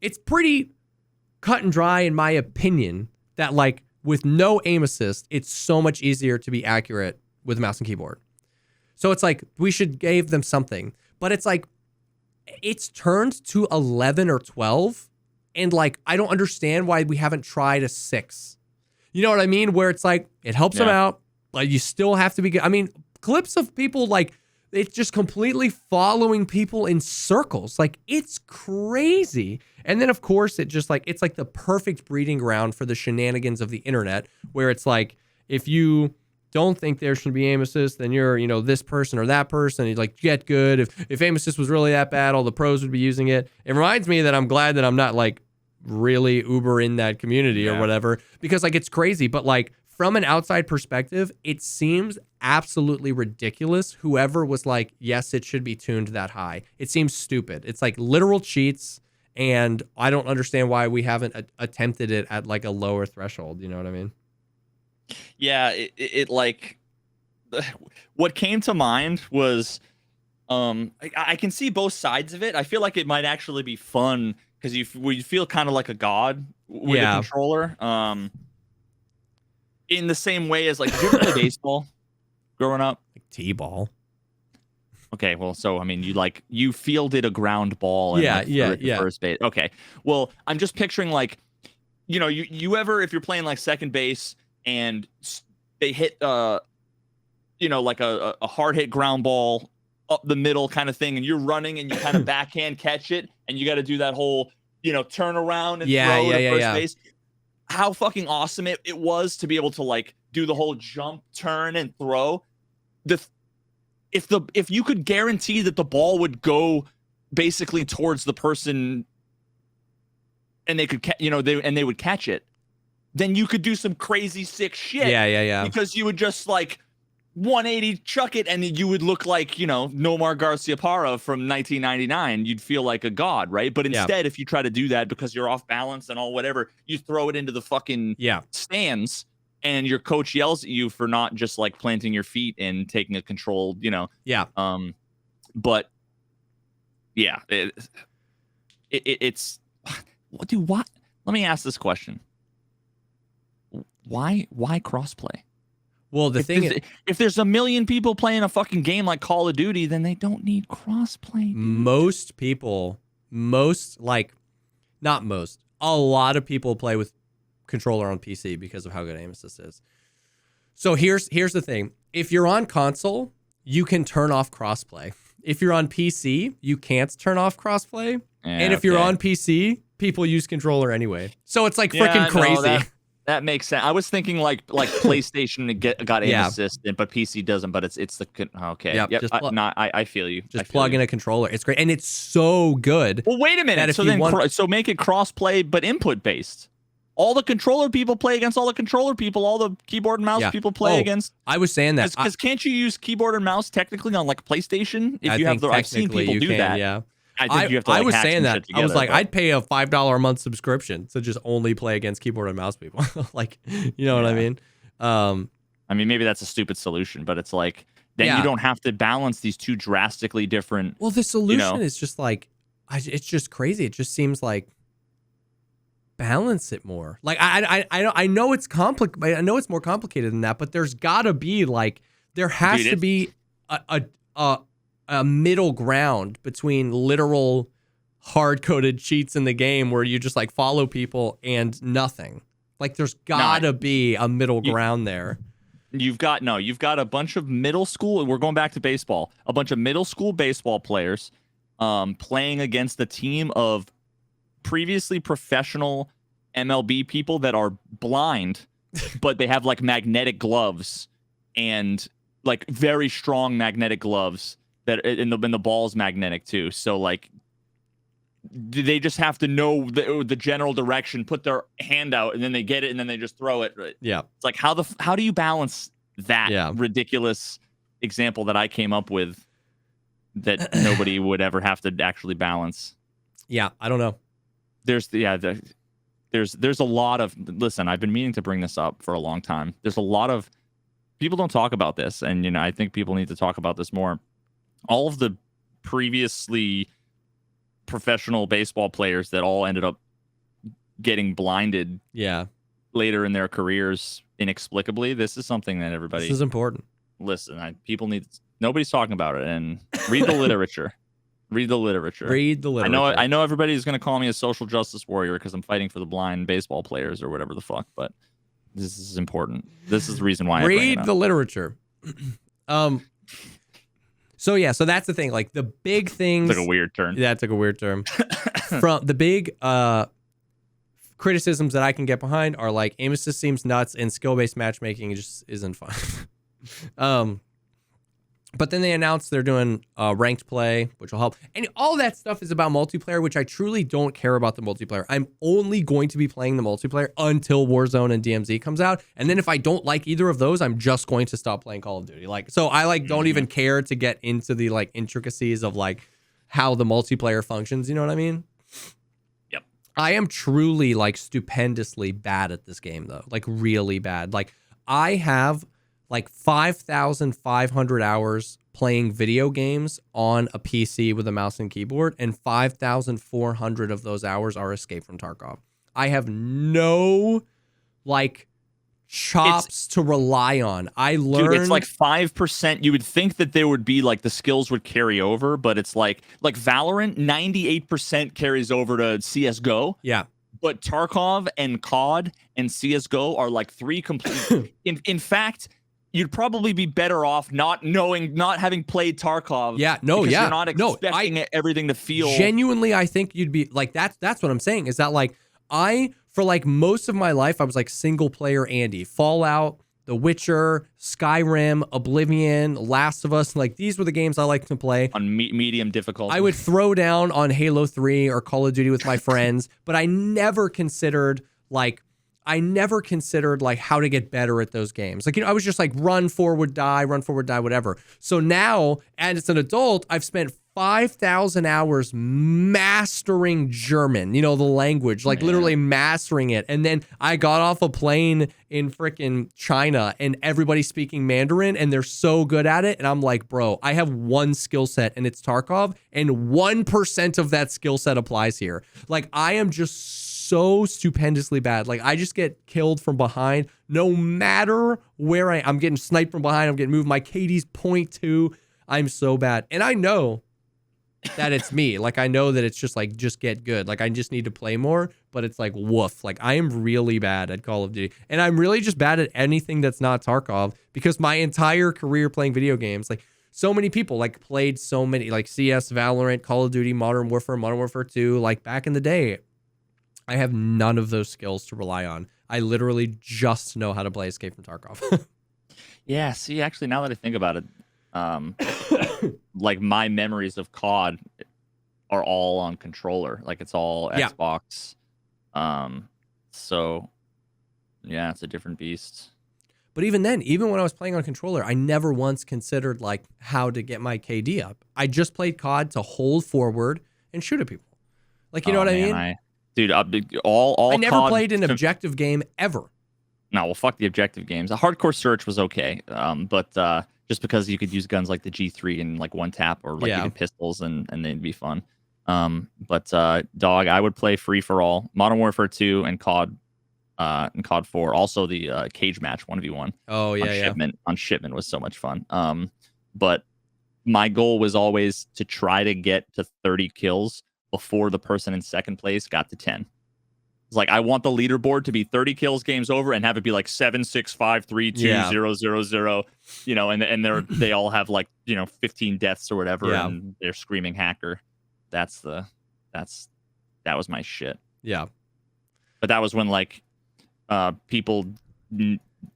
it's pretty cut and dry, in my opinion, that like with no aim assist, it's so much easier to be accurate with mouse and keyboard. So it's like, we should give them something, but it's like, it's turned to 11 or 12. And like, I don't understand why we haven't tried a 6. You know what I mean? Where it's like, it helps them out, but you still have to be good. I mean, clips of people like, it's just completely following people in circles. Like, it's crazy. And then of course it's like the perfect breeding ground for the shenanigans of the internet, where it's like, if you don't think there should be aim assist, then you're, you know, this person or that person. You like, get good. If aim assist was really that bad, all the pros would be using it. It reminds me that I'm glad that I'm not like really uber in that community or whatever, because like, it's crazy. But like, from an outside perspective, it seems absolutely ridiculous. Whoever was like, yes, it should be tuned that high. It seems stupid. It's like literal cheats. And I don't understand why we haven't attempted it at like a lower threshold. You know what I mean? Yeah, it like, what came to mind was, I can see both sides of it. I feel like it might actually be fun, because you feel kind of like a god with a controller. in the same way as like, did you ever play baseball growing up? Like T-ball. Okay, well, so I mean, you fielded a ground ball and first base. Okay, well, I'm just picturing like, you ever, if you're playing like second base and they hit like a hard hit ground ball up the middle kind of thing, and you're running and you kind of backhand catch it, and you got to do that whole turn around and throw to first base. How fucking awesome it was to be able to like do the whole jump, turn, and throw. If you could guarantee that the ball would go basically towards the person, and they could they would catch it, then you could do some crazy sick shit. Yeah. Because you would just like 180 chuck it, and you would look like Nomar Garciaparra from 1999. You'd feel like a god, right? But instead, if you try to do that because you're off balance and all whatever, you throw it into the fucking stands. And your coach yells at you for not just like planting your feet and taking a controlled, but yeah, it's what? Let me ask this question. Why crossplay? Well, if there's a million people playing a fucking game like Call of Duty, then they don't need crossplay. Most people, a lot of people play with controller on PC because of how good aim assist is. So here's the thing. If you're on console, you can turn off crossplay. If you're on PC, you can't turn off crossplay. And if you're on PC, people use controller anyway. So it's like freaking crazy. No, that makes sense. I was thinking like PlayStation got aim assist, but PC doesn't. But it's the okay. Yep. I feel you. Just plug in a controller. It's great, and it's so good. Well, wait a minute. So make it crossplay, but input based. All the controller people play against all the controller people. All the keyboard and mouse people play against. I was saying that because can't you use keyboard and mouse technically on like PlayStation if you have the? I've seen people do that. Yeah. I think you have to. I was saying that. I was like, I'd pay a $5 a month subscription to just only play against keyboard and mouse people. Like, you know what I mean? I mean, maybe that's a stupid solution, but it's like then you don't have to balance these two drastically different. Well, the solution is just like, it's just crazy. It just seems like. Balance it more. Like I know it's complicated. I know it's more complicated than that, but there's gotta be there has to be a middle ground between literal hard-coded cheats in the game where you just like follow people and nothing. Like there's gotta be a middle ground there. You've got a bunch of middle school. We're going back to baseball. A bunch of middle school baseball players playing against the team of previously professional MLB people that are blind, but they have like magnetic gloves and like very strong magnetic gloves that and the ball's magnetic too. So like they just have to know the general direction, put their hand out, and then they get it, and then they just throw it. Yeah, it's like how do you balance that ridiculous example that I came up with that nobody would ever have to actually balance? Yeah, I don't know. There's a lot of listen. I've been meaning to bring this up for a long time. There's a lot of people don't talk about this, and I think people need to talk about this more. All of the previously professional baseball players that all ended up getting blinded, later in their careers inexplicably. This is something that everybody. This is important. Listen, people need. Nobody's talking about it, and read the literature. Read the literature. I know everybody's going to call me a social justice warrior because I'm fighting for the blind baseball players or whatever the fuck, but this is important. This is the reason why I read the literature. So that's the thing. Like the big things. Took a weird turn. Yeah, it took a weird turn. From the big criticisms that I can get behind are like aim assist seems nuts and skill-based matchmaking just isn't fun. But then they announced they're doing ranked play, which will help. And all that stuff is about multiplayer, which I truly don't care about the multiplayer. I'm only going to be playing the multiplayer until Warzone and DMZ comes out. And then if I don't like either of those, I'm just going to stop playing Call of Duty. So I don't even care to get into the intricacies of how the multiplayer functions. You know what I mean? Yep. I am truly stupendously bad at this game though. Really bad. I have 5,500 hours playing video games on a PC with a mouse and keyboard, and 5,400 of those hours are Escape from Tarkov. I have no chops to rely on. I learned. Dude, it's like 5%. You would think that there would be like the skills would carry over, but it's like Valorant, 98% carries over to CS:GO. Yeah. But Tarkov and COD and CS:GO are like 3 complete. In fact, you'd probably be better off not having played Tarkov. Yeah, no, because yeah. you're not expecting everything to feel. Genuinely, I think you'd be like, that's what I'm saying, is that like, for like most of my life, I was like single player Andy. Fallout, The Witcher, Skyrim, Oblivion, Last of Us. Like, these were the games I liked to play. On medium difficulty. I would throw down on Halo 3 or Call of Duty with my friends, but I never considered like how to get better at those games. Like, I was just like run forward, die, whatever. So now, as an adult, I've spent 5,000 hours mastering German, the language, like literally mastering it. And then I got off a plane in freaking China and everybody's speaking Mandarin and they're so good at it. And I'm like, bro, I have one skill set and it's Tarkov, and 1% of that skill set applies here. Like, I am just so stupendously bad. Like, I just get killed from behind no matter where I'm getting sniped from behind. I'm getting moved. My KD's 0.2. I'm so bad. And I know that it's me. Like, I know that it's just like, just get good. Like, I just need to play more, but it's like, woof. Like, I am really bad at Call of Duty. And I'm really just bad at anything that's not Tarkov, because my entire career playing video games, like, so many people like played so many, like CS, Valorant, Call of Duty, Modern Warfare 2, like back in the day. I have none of those skills to rely on. I literally just know how to play Escape from Tarkov. Yeah, see, actually, now that I think about it, like my memories of COD are all on controller. Like, it's all Xbox. So yeah, it's a different beast. But even then, even when I was playing on controller, I never once considered like how to get my KD up. I just played COD to hold forward and shoot at people. Like, you know what I mean? Dude, all I never COD played an objective game ever. No, well, fuck the objective games. A hardcore search was okay, but just because you could use guns like the G3 and like one tap, or like even pistols, and they'd be fun. But dog, I would play free for all, Modern Warfare 2, and COD 4. Also the cage match 1v1. Oh yeah, on shipment was so much fun. But my goal was always to try to get to 30 kills before the person in second place got to 10. It's like, I want the leaderboard to be 30 kills, game's over, and have it be like 7, 6, 5, 3, 2, 0, 0, 0. And they all have like 15 deaths or whatever, and they're screaming hacker. That was my shit. Yeah. But that was when like people,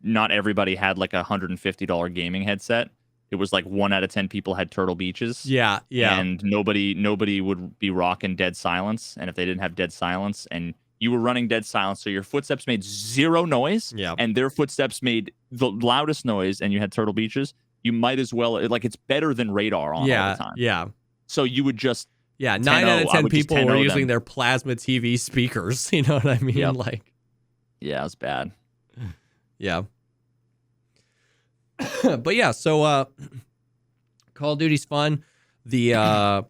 not everybody had like $150 gaming headset. It was like 1 out of 10 people had Turtle Beaches. Yeah. And nobody would be rocking Dead Silence. And if they didn't have Dead Silence and you were running Dead Silence, so your footsteps made 0 noise, and their footsteps made the loudest noise, and you had Turtle Beaches, you might as well, like, it's better than Radar on all the time. Yeah. So you would just... Yeah, 9 out of 10 people were using their plasma TV speakers. You know what I mean? Yep. Like, yeah, it was bad. Yeah. But yeah, so Call of Duty's fun. The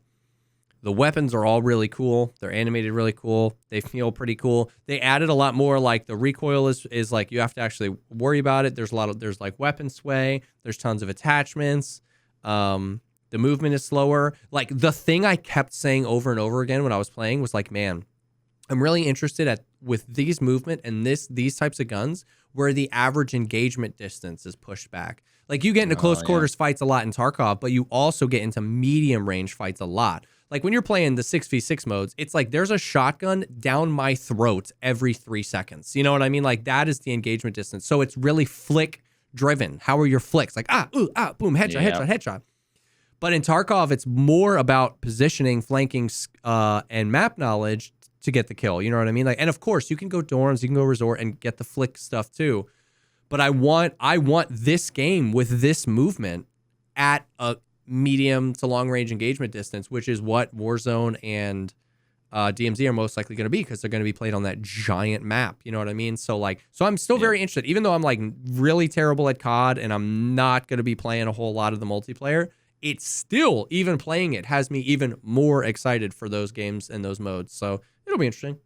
weapons are all really cool. They're animated really cool. They feel pretty cool. They added a lot more, like the recoil is like, you have to actually worry about it. There's like weapon sway. There's tons of attachments. The movement is slower. Like, the thing I kept saying over and over again when I was playing was like, man, I'm really interested with these movement and these types of guns where the average engagement distance is pushed back. Like, you get into close quarters fights a lot in Tarkov, but you also get into medium range fights a lot. Like, when you're playing the 6v6 modes, it's like there's a shotgun down my throat every 3 seconds. You know what I mean? Like, that is the engagement distance. So it's really flick driven. How are your flicks? Like, boom, headshot, headshot. But in Tarkov, it's more about positioning, flanking, and map knowledge to get the kill. You know what I mean? Like, and of course, you can go dorms, you can go resort and get the flick stuff too. But I want this game with this movement at a medium to long range engagement distance, which is what Warzone and DMZ are most likely going to be, because they're going to be played on that giant map. You know what I mean? So I'm still very interested, even though I'm like really terrible at COD and I'm not going to be playing a whole lot of the multiplayer. It's still, even playing it has me even more excited for those games and those modes. So it'll be interesting.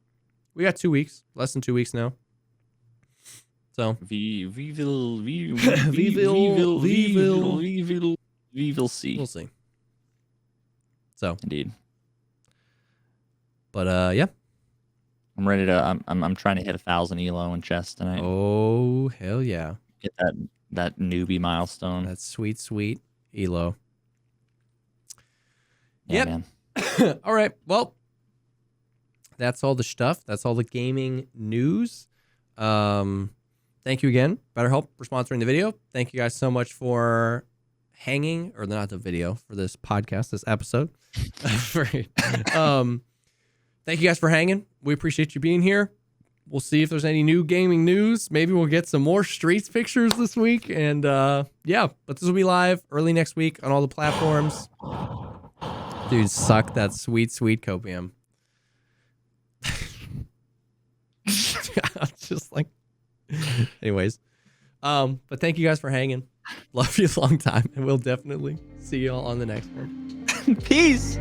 We got 2 weeks, less than 2 weeks now. So we will see. We'll see. So indeed. But yeah. I'm ready to. I'm trying to hit 1,000 elo in chest tonight. Oh hell yeah! Get that newbie milestone. That's sweet elo. Yeah, yep. Man. All right. Well, that's all the stuff. That's all the gaming news. Thank you again, BetterHelp, for sponsoring the video. Thank you guys so much for hanging, or not the video, for this podcast, this episode. Thank you guys for hanging. We appreciate you being here. We'll see if there's any new gaming news. Maybe we'll get some more Streets pictures this week. And yeah, but this will be live early next week on all the platforms. Dude, suck that sweet copium. Just like, anyways. But thank you guys for hanging. Love you a long time, and we'll definitely see y'all on the next one. Peace.